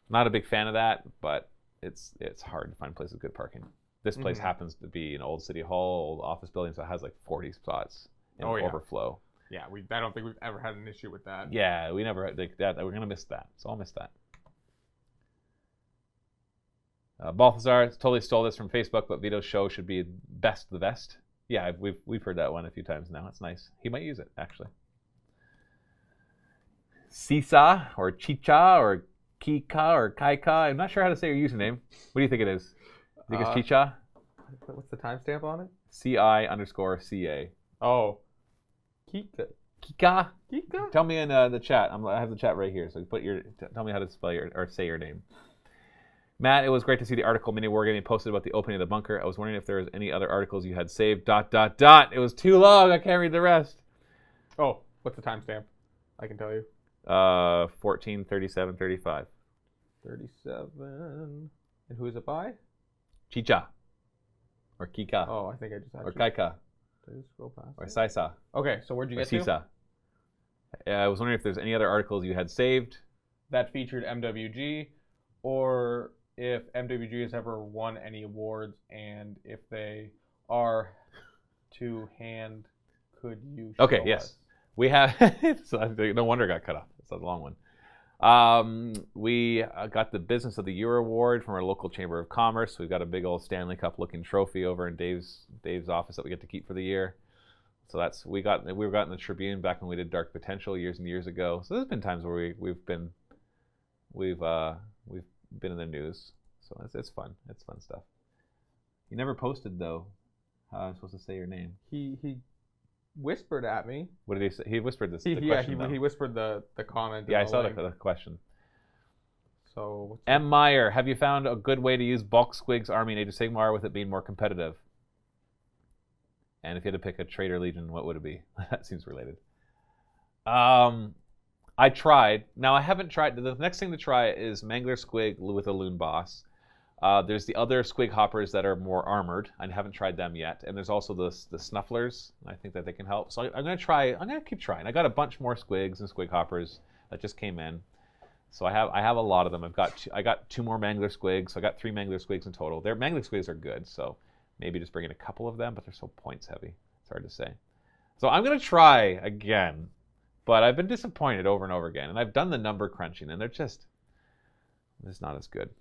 Not a big fan of that, but it's hard to find places with good parking. This place happens to be an old city hall, old office building, so it has like 40 spots in overflow. Yeah, I don't think we've ever had an issue with that. Yeah, we never had that. We're gonna miss that, so I'll miss that. Balthazar totally stole this from Facebook, but Vito's show should be best the best. Yeah, we've heard that one a few times now. It's nice. He might use it, actually. Sisa, or Chicha, or Kika, or Kaika. I'm not sure how to say your username. What do you think it is? You think it's Chicha? What's the timestamp on it? CI_CA. Oh. Kika. Kika? Kika? Tell me in the chat. I have the chat right here, so tell me how to spell or say your name. Matt, it was great to see the article MiniWarGaming posted about the opening of the bunker. I was wondering if there was any other articles you had saved. ... It was too long. I can't read the rest. Oh, what's the timestamp? I can tell you. 14:37:35. 37. And who is it by? Chicha. Or Kika. Oh, I think I just Or Kaika. Did I just scroll past? Or Sisa. Okay, so where'd you get Sisa. I was wondering if there's any other articles you had saved that featured MWG, or if MWG has ever won any awards, and if they are to hand, could you show Okay, yes. us? We have, so no wonder it got cut off. It's a long one. We got the Business of the Year award from our local Chamber of Commerce. We've got a big old Stanley Cup looking trophy over in Dave's office that we get to keep for the year. So we got in the Tribune back when we did Dark Potential years and years ago. So there's been times where we've been in the news. So it's fun. It's fun stuff. You never posted though. How am I supposed to say your name? He whispered at me. What did he say? He whispered this. He whispered the comment. Yeah, I saw the question. So M. Meyer, have you found a good way to use Bulk Squig's army in Age of Sigmar with it being more competitive? And if you had to pick a Traitor Legion, what would it be? That seems related. I tried. Now I haven't tried. The next thing to try is Mangler Squig with a Loon Boss. There's the other squig hoppers that are more armored. I haven't tried them yet. And there's also the snufflers. I think that they can help. So I'm going to keep trying. I got a bunch more squigs and squig hoppers that just came in. So I have a lot of them. I got 2 more mangler squigs. So I got 3 mangler squigs in total. Their mangler squigs are good. So maybe just bring in a couple of them, but they're so points heavy. It's hard to say. So I'm going to try again, but I've been disappointed over and over again. And I've done the number crunching, and they're just not as good.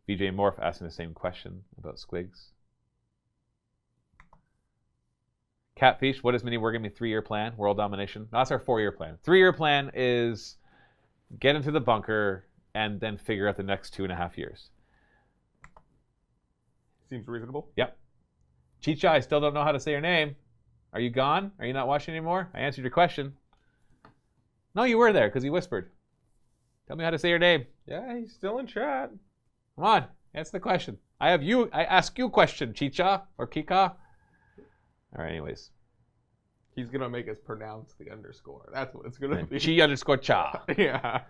VJ Morph asking the same question about squigs. Catfish, what is MiniWarGaming 3-year plan? World domination? No, that's our 4-year plan. 3-year plan is get into the bunker and then figure out the next 2.5 years. Seems reasonable. Yep. Chicha, I still don't know how to say your name. Are you gone? Are you not watching anymore? I answered your question. No, you were there because you whispered. Tell me how to say your name. Yeah, he's still in chat. Come on, answer the question. I ask you a question, Chicha or Kika. All right, anyways. He's going to make us pronounce the underscore. That's what it's going to be. Chi_cha. Yeah.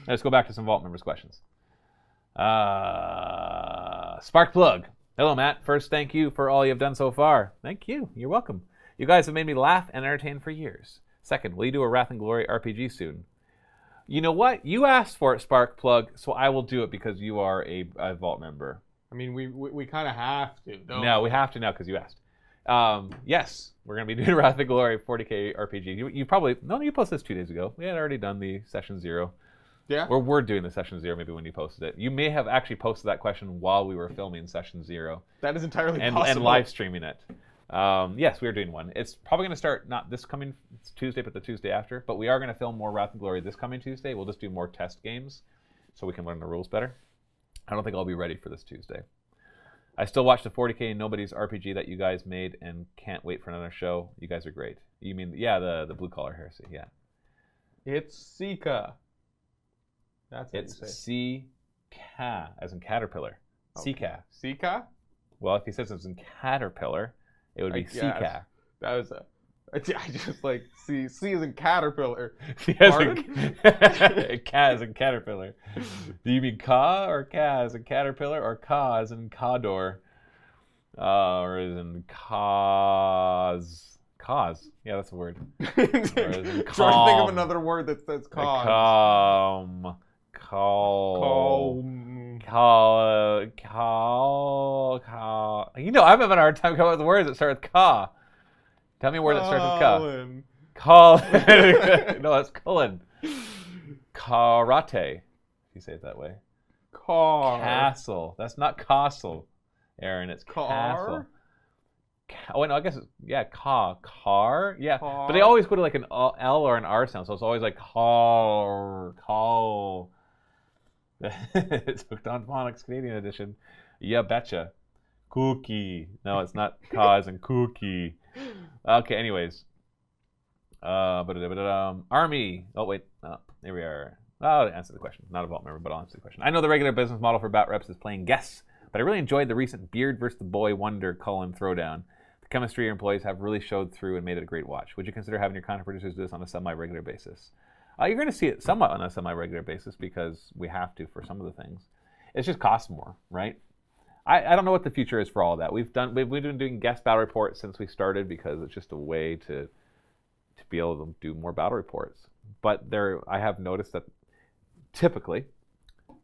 Let's go back to some Vault members' questions. Sparkplug. Hello, Matt. First, thank you for all you've done so far. Thank you. You're welcome. You guys have made me laugh and entertain for years. Second, will you do a Wrath and Glory RPG soon? You know what? You asked for it, Sparkplug, so I will do it because you are a Vault member. I mean, we kind of have to. No, we have to now because you asked. Yes, we're going to be doing Wrath and Glory 40k RPG. You probably... No, you posted this 2 days ago. We had already done the Session 0. Yeah? Or we're doing the Session 0 maybe when you posted it. You may have actually posted that question while we were filming Session 0. That is entirely possible. And live streaming it. Yes, we are doing one. It's probably going to start not this coming Tuesday, but the Tuesday after. But we are going to film more Wrath and Glory this coming Tuesday. We'll just do more test games so we can learn the rules better. I don't think I'll be ready for this Tuesday. I still watch the 40k Nobody's RPG that you guys made and can't wait for another show. You guys are great. You mean, yeah, the Blue Collar Heresy, yeah. It's Sika. That's what it's you say. C-Ca, as in caterpillar. Okay. Sika. Sika? Well, if he says it's in caterpillar, it would be Sika. That was I just like C as in caterpillar. C as in Ca as in caterpillar. Do you mean Ka or Ca as in caterpillar or Ka as in Cador? Or as in cause? Cause. Yeah, that's a word. Trying to think of another word that says cause. You know, I'm having a hard time coming up with words that start with ka. Tell me a word that starts with ka. No, that's Cullen. Karate. If you say it that way. Castle. That's not castle, Aaron. It's castle. Oh, no, I guess it's, yeah, car. Yeah, but they always go to like an L or an R sound, so it's always like call. It's Hooked on Phonics Canadian edition. Yeah, betcha. Cookie. No, it's not cause and cookie. Okay, anyways. Army. Oh, wait. Oh, there we are. I'll answer the question. Not a Vault member, but I'll answer the question. I know the regular business model for Bat Reps is playing guess, but I really enjoyed the recent Beard versus the Boy Wonder Cullen throwdown. The chemistry your employees have really showed through and made it a great watch. Would you consider having your content producers do this on a semi-regular basis? You're going to see it somewhat on a semi-regular basis because we have to for some of the things. It just costs more, right? I don't know what the future is for all of that. We've been doing guest battle reports since we started because it's just a way to be able to do more battle reports. But I have noticed that typically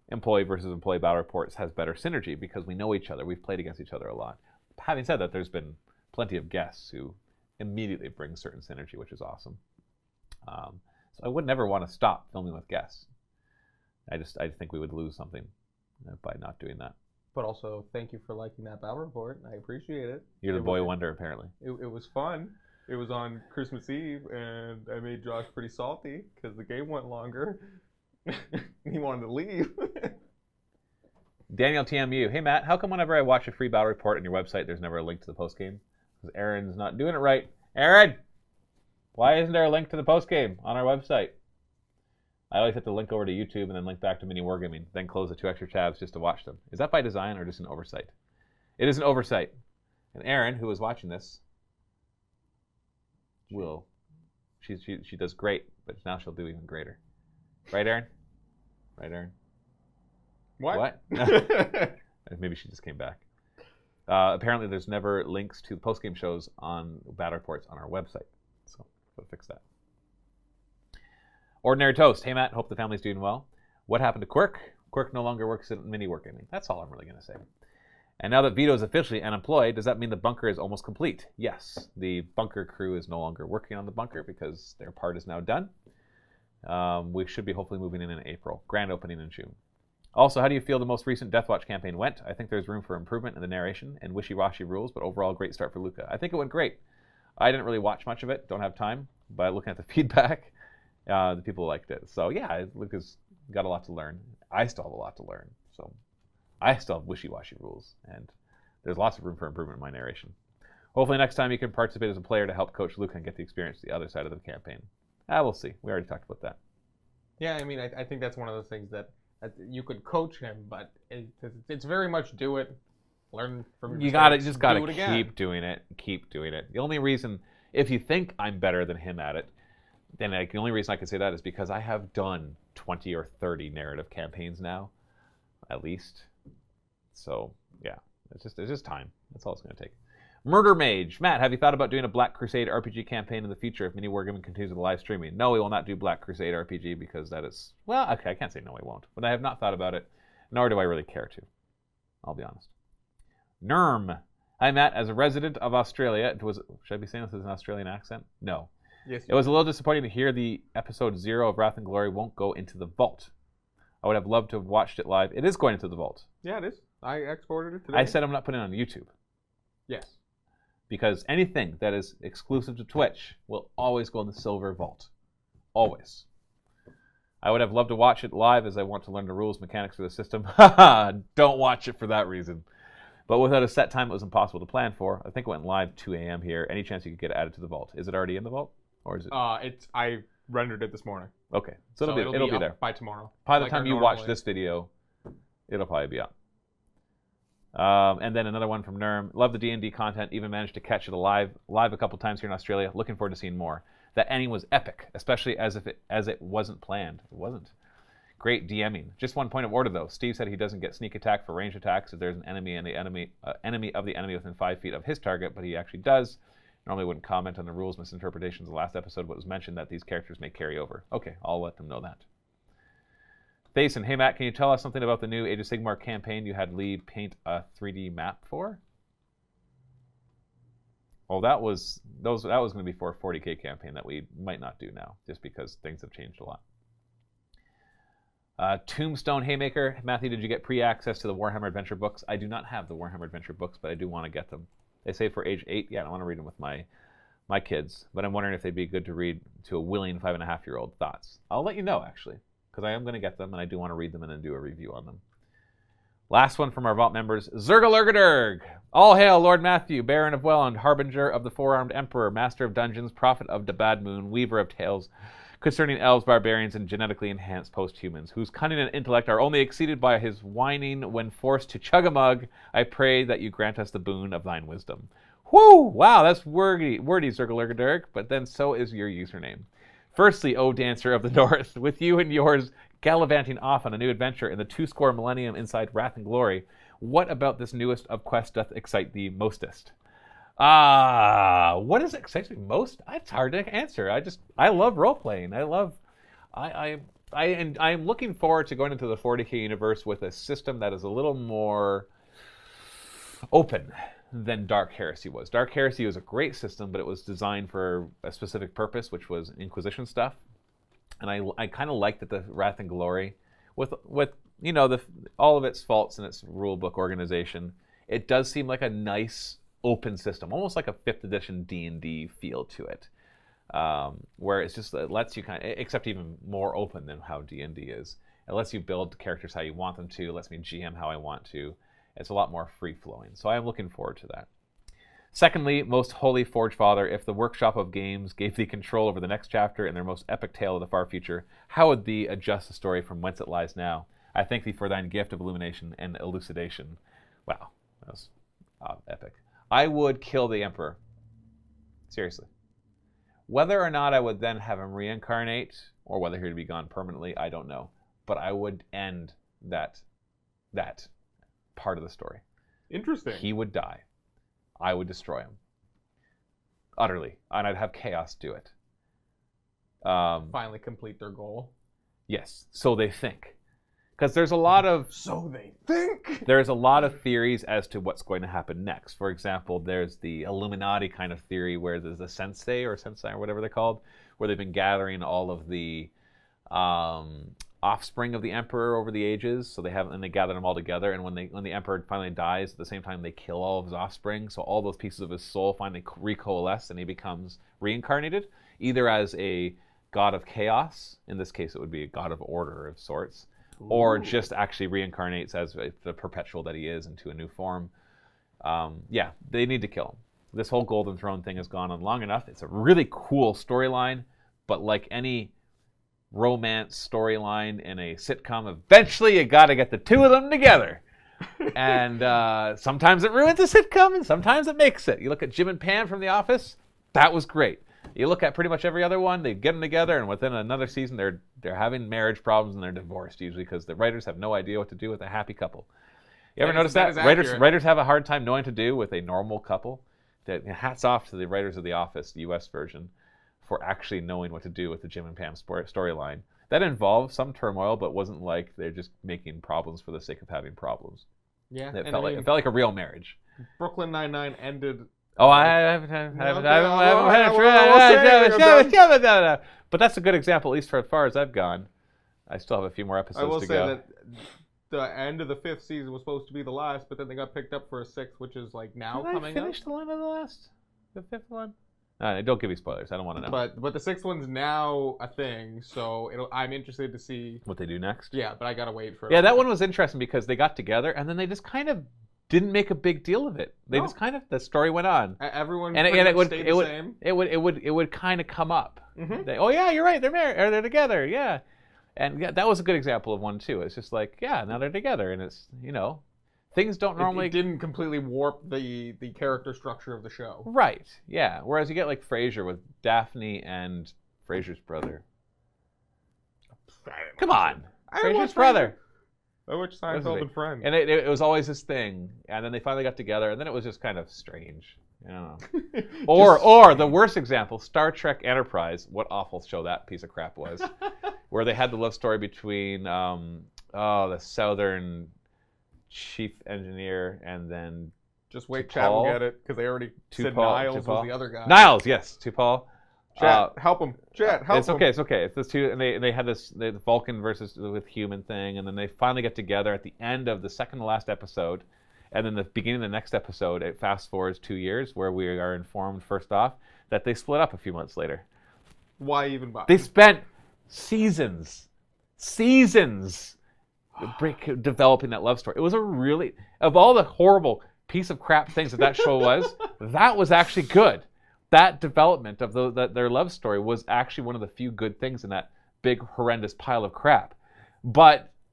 employee versus employee battle reports has better synergy because we know each other. We've played against each other a lot. Having said that, there's been plenty of guests who immediately bring certain synergy, which is awesome. So I would never want to stop filming with guests. I think we would lose something by not doing that. But also, thank you for liking that battle report. I appreciate it. You're the boy wonder, apparently. It was fun. It was on Christmas Eve, and I made Josh pretty salty because the game went longer. He wanted to leave. Daniel TMU. Hey, Matt, how come whenever I watch a free battle report on your website, there's never a link to the postgame? Because Aaron's not doing it right. Aaron! Why isn't there a link to the postgame on our website? I always have to link over to YouTube and then link back to MiniWarGaming, then close the 2 extra tabs just to watch them. Is that by design or just an oversight? It is an oversight. And Erin, who is watching this, she does great, but now she'll do even greater. Right, Erin? Right, Erin? What? Maybe she just came back. Apparently, there's never links to the post-game shows on battle reports on our website. So, gotta fix that. Ordinary Toast. Hey, Matt. Hope the family's doing well. What happened to Quirk? Quirk no longer works at MiniWarGaming. That's all I'm really going to say. And now that Vito is officially unemployed, does that mean the bunker is almost complete? Yes. The bunker crew is no longer working on the bunker because their part is now done. We should be hopefully moving in April. Grand opening in June. Also, how do you feel the most recent Deathwatch campaign went? I think there's room for improvement in the narration and wishy-washy rules, but overall, great start for Luca. I think it went great. I didn't really watch much of it. Don't have time. But looking at the feedback, the people liked it. So yeah, Luca's got a lot to learn. I still have a lot to learn. So I still have wishy-washy rules, and there's lots of room for improvement in my narration. Hopefully next time you can participate as a player to help coach Luca and get the experience to the other side of the campaign. We'll see. We already talked about that. Yeah, I mean, I think that's one of those things that you could coach him, but it's very much do it, learn from your mistakes, just gotta do it again. keep doing it. The only reason, if you think I'm better than him at it, then the only reason I can say that is because I have done 20 or 30 narrative campaigns now, at least. So yeah, it's just time. That's all it's going to take. Murder Mage. Matt, have you thought about doing a Black Crusade RPG campaign in the future if MiniWarGaming continues with the live streaming? No, we will not do Black Crusade RPG because that is... Well, okay, I can't say no, we won't. But I have not thought about it, nor do I really care to. I'll be honest. Nerm. Hi, Matt. As a resident of Australia... Should I be saying this as an Australian accent? No. Yes. It was a little disappointing to hear the episode 0 of Wrath and Glory won't go into the vault. I would have loved to have watched it live. It is going into the vault. Yeah, it is. I exported it today. I said I'm not putting it on YouTube. Yes. Because anything that is exclusive to Twitch will always go in the silver vault. Always. I would have loved to watch it live as I want to learn the rules, mechanics for the system. Haha, don't watch it for that reason. But without a set time, it was impossible to plan for. I think it went live 2 a.m. here. Any chance you could get it added to the vault? Is it already in the vault? Or is it? I rendered it this morning. Okay, so it'll be there by tomorrow. By the time you watch this video, it'll probably be up. And then another one from Nerm. Love the D&D content. Even managed to catch it live a couple times here in Australia. Looking forward to seeing more. That ending was epic, especially as it wasn't planned. It wasn't. Great DMing. Just one point of order though. Steve said he doesn't get sneak attack for range attacks if there's an enemy of the enemy within 5 feet of his target, but he actually does. Normally wouldn't comment on the rules misinterpretations of the last episode, but it was mentioned that these characters may carry over. Okay, I'll let them know that. Thason, hey Matt, can you tell us something about the new Age of Sigmar campaign you had Lee paint a 3D map for? Oh, that was going to be for a 40k campaign that we might not do now, just because things have changed a lot. Tombstone Haymaker, Matthew, did you get pre-access to the Warhammer Adventure books? I do not have the Warhammer Adventure books, but I do want to get them. They say for age 8. Yeah, I want to read them with my kids, but I'm wondering if they'd be good to read to a willing 5.5-year-old. Thoughts? I'll let you know, actually, because I am going to get them, and I do want to read them and then do a review on them. Last one from our vault members, Zergalurgadurg. All hail Lord Matthew, Baron of Welland, Harbinger of the Four-Armed Emperor, Master of Dungeons, Prophet of the Bad Moon, Weaver of Tales concerning elves, barbarians, and genetically enhanced post-humans, whose cunning and intellect are only exceeded by his whining when forced to chug a mug. I pray that you grant us the boon of thine wisdom. Whoo! Wow, that's wordy, Zergalurgadurg, but then so is your username. Firstly, O Dancer of the North, with you and yours gallivanting off on a new adventure in the 2 millennium inside Wrath and Glory, what about this newest of quest doth excite thee mostest? What excites me most? It's hard to answer. I love role-playing. I'm looking forward to going into the 40k universe with a system that is a little more open than Dark Heresy was. Dark Heresy was a great system, but it was designed for a specific purpose, which was Inquisition stuff. And I kind of liked that the Wrath and Glory, with you know all of its faults and its rulebook organization, it does seem like a nice open system, almost like a 5th edition D&D feel to it, where it lets you except even more open than how D&D is. It lets you build characters how you want them to, lets me GM how I want to. It's a lot more free-flowing, so I am looking forward to that. Secondly, most holy Forge Father, if the Workshop of Games gave thee control over the next chapter in their most epic tale of the far future, how would thee adjust the story from whence it lies now? I thank thee for thine gift of illumination and elucidation. Wow, that was epic. I would kill the Emperor. Seriously. Whether or not I would then have him reincarnate, or whether he would be gone permanently, I don't know. But I would end that that part of the story. Interesting. He would die. I would destroy him. Utterly. And I'd have Chaos do it. Finally complete their goal. Yes. So they think. Because there's a lot of... So they think! There's a lot of theories as to what's going to happen next. For example, there's the Illuminati kind of theory where there's a sensei or whatever they're called, where they've been gathering all of the offspring of the emperor over the ages. So they gather them all together, and when the emperor finally dies, at the same time they kill all of his offspring. So all those pieces of his soul finally recoalesce, and he becomes reincarnated, either as a god of chaos. In this case, it would be a god of order of sorts. Or just actually reincarnates as the perpetual that he is into a new form. Yeah, they need to kill him. This whole Golden Throne thing has gone on long enough. It's a really cool storyline, but like any romance storyline in a sitcom, eventually you got to get the two of them together. And sometimes it ruins the sitcom, and sometimes it makes it. You look at Jim and Pam from The Office, that was great. You look at pretty much every other one, they get them together, and within another season, they're having marriage problems and they're divorced usually because the writers have no idea what to do with a happy couple. You ever notice that? Writers have a hard time knowing what to do with a normal couple. Hats off to the writers of The Office, the U.S. version, for actually knowing what to do with the Jim and Pam storyline. That involved some turmoil, but wasn't like they're just making problems for the sake of having problems. Yeah, it felt like a real marriage. Brooklyn Nine-Nine ended. Oh, I haven't had a but that's a good example, at least for as far as I've gone. I still have a few more episodes to go. I will say that the end of the 5th season was supposed to be the last, but then they got picked up for a 6th, which is like now coming up. Did I finish the line of the 5th one? No, don't give me spoilers. I don't want to know. But the 6th one's now a thing, so I'm interested to see what they do next. Yeah, but I gotta wait for it. Yeah, that one was interesting because they got together and then they just kind of didn't make a big deal of it. They just kind of, the story went on. Everyone and it would kind of come up. Mm-hmm. Oh yeah, you're right. They're married, or they're together. Yeah, and yeah, that was a good example of one too. It's just like, yeah, now they're together, and it's, things don't normally. It didn't completely warp the character structure of the show. Right. Yeah. Whereas you get like Frasier with Daphne and Frasier's brother. Come on, Frasier's brother. I watched Seinfeld and Friends. And it was always this thing. And then they finally got together, and then it was just kind of strange. Or the worst example, Star Trek Enterprise. What awful show that piece of crap was. Where they had the love story between the Southern chief engineer and then just wait, Chad will get it, because they already said Niles was the other guy. Niles, yes, T'Pol. Chat, help him. Chat, help him. It's okay. It's this two, and they had the Vulcan versus with human thing, and then they finally get together at the end of the second to last episode, and then the beginning of the next episode, it fast forwards 2 years, where we are informed first off that they split up a few months later. Why even bother? They spent seasons developing that love story. It was a really, of all the horrible piece of crap things that show was, that was actually good. That development of their love story was actually one of the few good things in that big, horrendous pile of crap.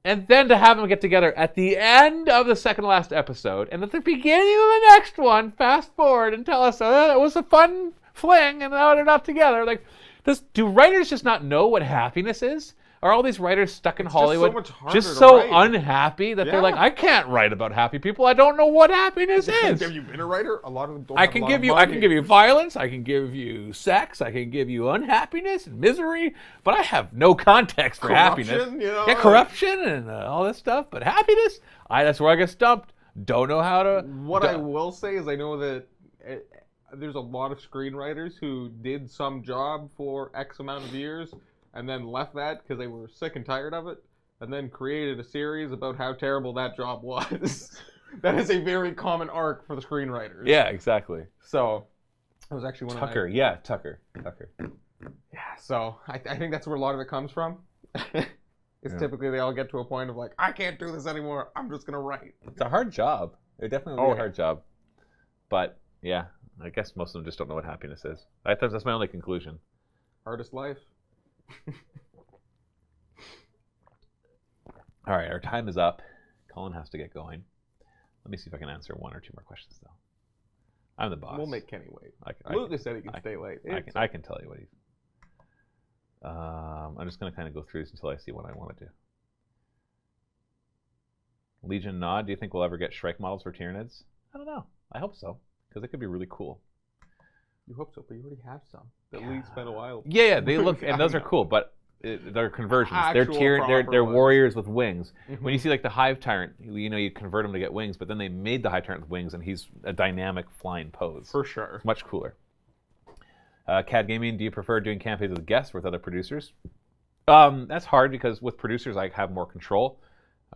And then to have them get together at the end of the second to last episode, and at the beginning of the next one, fast forward and tell us, it was a fun fling, and now they're not together. Like, do writers just not know what happiness is? Are all these writers stuck in Hollywood just so unhappy that they're like, I can't write about happy people. I don't know what happiness is. Have you been a writer? A lot of them don't. I can give you violence. I can give you sex. I can give you unhappiness and misery. But I have no context for happiness. Yeah, corruption and all this stuff. But happiness, that's where I get stumped. Don't know how to. What I will say is I know that there's a lot of screenwriters who did some job for X amount of years and then left that because they were sick and tired of it, and then created a series about how terrible that job was. That is a very common arc for the screenwriters. Yeah, exactly. So, it was actually one Tucker. of my... Tucker. Yeah, so I think that's where a lot of it comes from. Typically they all get to a point of like, I can't do this anymore, I'm just going to write. It's a hard job. It definitely will be a hard job. But, yeah, I guess most of them just don't know what happiness is. That's my only conclusion. Hardest life. All right, our time is up. Colin has to get going. Let me see if I can answer one or two more questions, though. I'm the boss. We'll make Kenny wait. Lucas said he can stay late. I can tell you what he's... I'm just going to kind of go through this until I see what I want to do. Legion Nod, do you think we'll ever get Shrike models for Tyranids? I don't know. I hope so, because it could be really cool. You hope so, but you already have some. At least spent a while. Yeah, they look, and those are cool, but they're conversions. They're warriors with wings. When you see like the Hive Tyrant, you convert him to get wings, but then they made the Hive Tyrant with wings, and he's a dynamic flying pose. For sure. It's much cooler. CAD Gaming, do you prefer doing campaigns with guests or with other producers? That's hard because with producers I have more control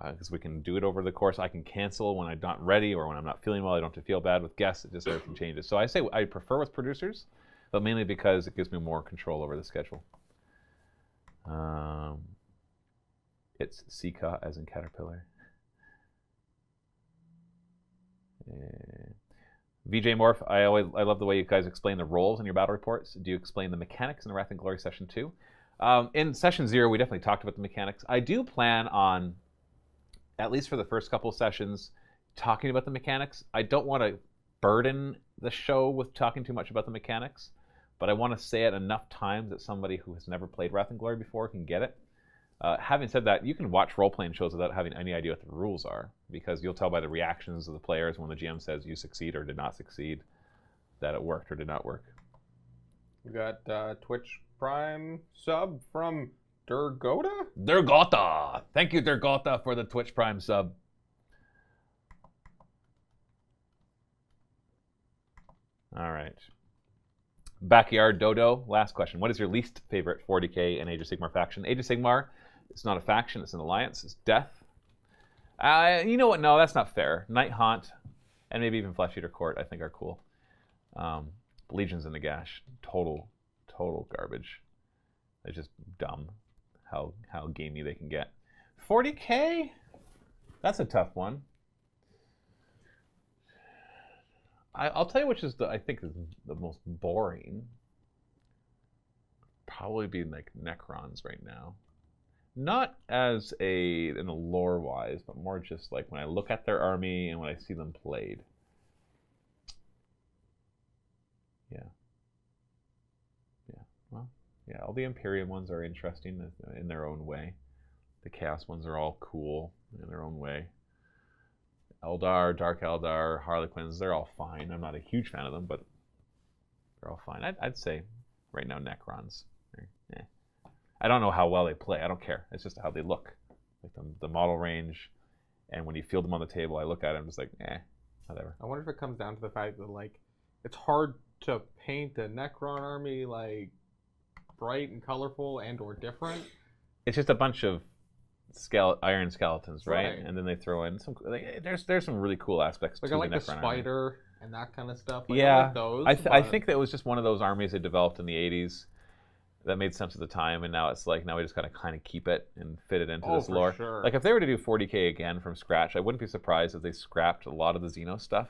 because we can do it over the course. I can cancel when I'm not ready or when I'm not feeling well. I don't have to feel bad. With guests, it just everything changes. So I say I prefer with producers, but mainly because it gives me more control over the schedule. It's Sika as in caterpillar. VJ Morph, I love the way you guys explain the roles in your battle reports. Do you explain the mechanics in the Wrath and Glory session 2? In session 0, we definitely talked about the mechanics. I do plan on, at least for the first couple of sessions, talking about the mechanics. I don't want to burden the show with talking too much about the mechanics, but I want to say it enough times that somebody who has never played Wrath and Glory before can get it. Having said that, you can watch role-playing shows without having any idea what the rules are, because you'll tell by the reactions of the players when the GM says you succeed or did not succeed that it worked or did not work. We got Twitch Prime sub from Durgota? Durgota! Thank you, Durgota, for the Twitch Prime sub. All right. Backyard Dodo, last question. What is your least favorite 40k and Age of Sigmar faction? Age of Sigmar, it's not a faction, it's an alliance, it's death. You know what? No, that's not fair. Night Haunt, and maybe even Flesh Eater Court, I think are cool. Legions and Nagash, total garbage. They're just dumb how gamey they can get. 40k? That's a tough one. I'll tell you which is I think is the most boring. Probably be like Necrons right now. Not as in a lore wise, but more just like when I look at their army and when I see them played. Yeah. Well, yeah. All the Imperium ones are interesting in their own way. The Chaos ones are all cool in their own way. Eldar, Dark Eldar, Harlequins, they're all fine. I'm not a huge fan of them, but they're all fine. I'd say right now Necrons. I don't know how well they play. I don't care. It's just how they look. Like the model range, and when you field them on the table, I look at them just like, whatever. I wonder if it comes down to the fact that like it's hard to paint a Necron army like bright and colorful and or different. It's just a bunch of iron skeletons, right? And then they throw in some. There's some really cool aspects like to I like the the Necron spider army. and that kind of stuff. Like, yeah, I like those. I think that was just one of those armies they developed in the 80s that made sense at the time, and now it's like now we just gotta kind of keep it and fit it into this lore. Sure. Like if they were to do 40k again from scratch, I wouldn't be surprised if they scrapped a lot of the Xeno stuff,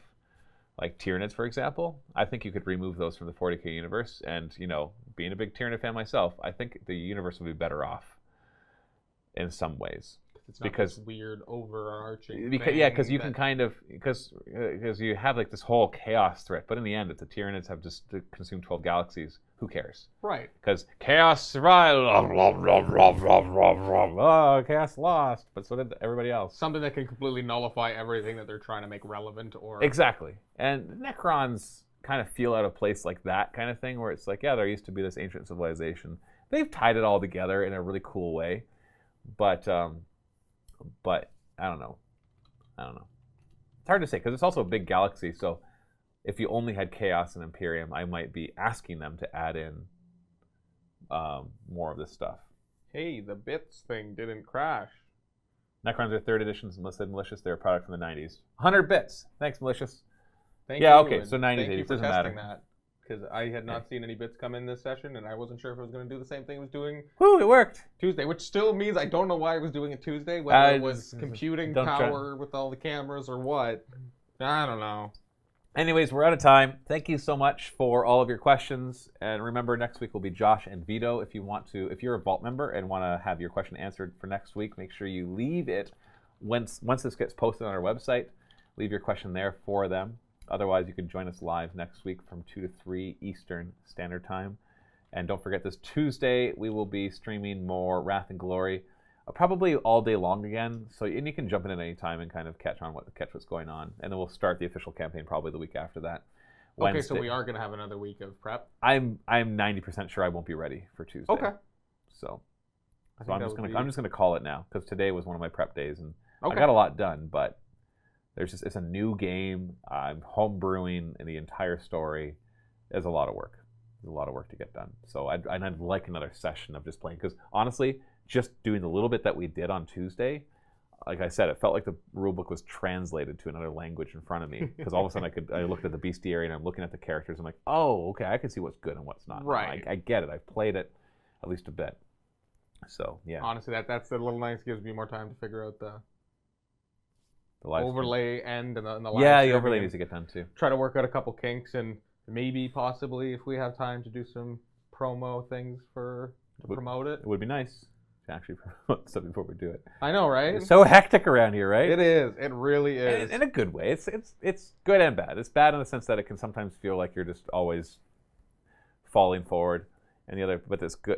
like Tyranids, for example. I think you could remove those from the 40k universe, and being a big Tyranid fan myself, I think the universe would be better off in some ways. It's not this weird overarching thing. Yeah, because you can kind of because you have like this whole chaos threat, but in the end, if the Tyranids have just consumed 12 galaxies, who cares? Right. Because chaos survived. Oh, chaos lost, but so did everybody else. Something that can completely nullify everything that they're trying to make relevant, or exactly. And Necrons kind of feel out of place like that kind of thing, where it's like, yeah, there used to be this ancient civilization. They've tied it all together in a really cool way, but I don't know. It's hard to say because it's also a big galaxy. So if you only had Chaos and Imperium, I might be asking them to add in more of this stuff. Hey, the bits thing didn't crash. Necrons are 3rd editions, enlisted malicious. They're a product from the 90s. 100 bits. Thanks, malicious. Thank you. Okay. So 90s, 80s doesn't matter. That. Because I had not seen any bits come in this session, and I wasn't sure if it was going to do the same thing it was doing. Woo, it worked. Tuesday, which still means I don't know why it was doing it Tuesday, whether it was computing power with all the cameras or what. I don't know. Anyways, we're out of time. Thank you so much for all of your questions. And remember, next week will be Josh and Vito. If you're a Vault member and want to have your question answered for next week, make sure you leave it once this gets posted on our website. Leave your question there for them. Otherwise, you can join us live next week from 2 to 3 Eastern Standard Time. And don't forget, this Tuesday, we will be streaming more Wrath and Glory. probably all day long again. So and you can jump in at any time and kind of catch what's going on. And then we'll start the official campaign probably the week after that. Okay, so we are going to have another week of prep. I'm 90% sure I won't be ready for Tuesday. Okay. So I'm just gonna call it now because today was one of my prep days and I Okay. got a lot done. But it's a new game. I'm home brewing and the entire story. There's a lot of work. There's a lot of work to get done. So I'd like another session of just playing because honestly, just doing the little bit that we did on Tuesday, like I said, it felt like the rulebook was translated to another language in front of me because all of a sudden I looked at the bestiary and I'm looking at the characters. I'm like, oh, okay, I can see what's good and what's not. Right. I get it. I've played it at least a bit. So yeah. Honestly, that's a little nice. Gives me more time to figure out the live overlay end and the live the streaming overlay and needs to get done too. try to work out a couple kinks and maybe possibly if we have time to do some promo things to promote it. It would be nice to actually promote stuff before we do it. I know, right? It's so hectic around here, right? It is. It really is. In a good way. It's good and bad. It's bad in the sense that it can sometimes feel like you're just always falling forward, and the other, but it's good.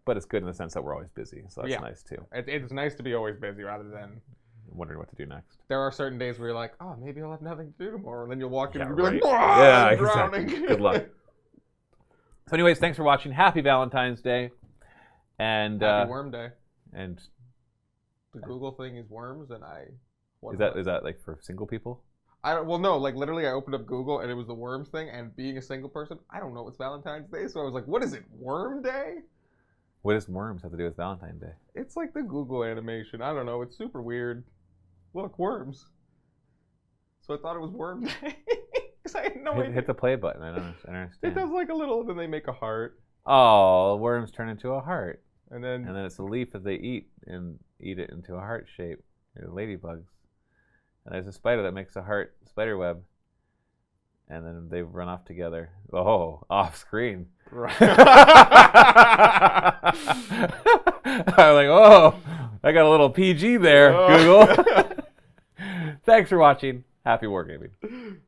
But it's good in the sense that we're always busy, so that's nice too. It's nice to be always busy rather than wondering what to do next. There are certain days where you're like, oh, maybe I'll have nothing to do tomorrow, and then you'll walk in and Yeah, you'll be right. like, "Ah, Yeah, I'm drowning." exactly. Good luck. So, anyways, thanks for watching. Happy Valentine's Day, and Happy Worm Day. and The Google thing is worms, and is that like for single people? Well, no, like literally, I opened up Google and it was the worms thing. And being a single person, I don't know it's Valentine's Day, so I was like, "What is it, Worm Day?" What does worms have to do with Valentine's Day? It's like the Google animation. I don't know. It's super weird. Look, worms. So I thought it was Worm Day because I had no idea. Hit the play button. I don't understand. It does like a little, then they make a heart, Oh, worms turn into a heart, and then and then it's a leaf that they eat and eat it into a heart shape. They're ladybugs, and there's a spider that makes a heart spider web, and then they run off together. Oh, off screen. right. I'm like, oh, I got a little PG there, Google. Thanks for watching. Happy wargaming.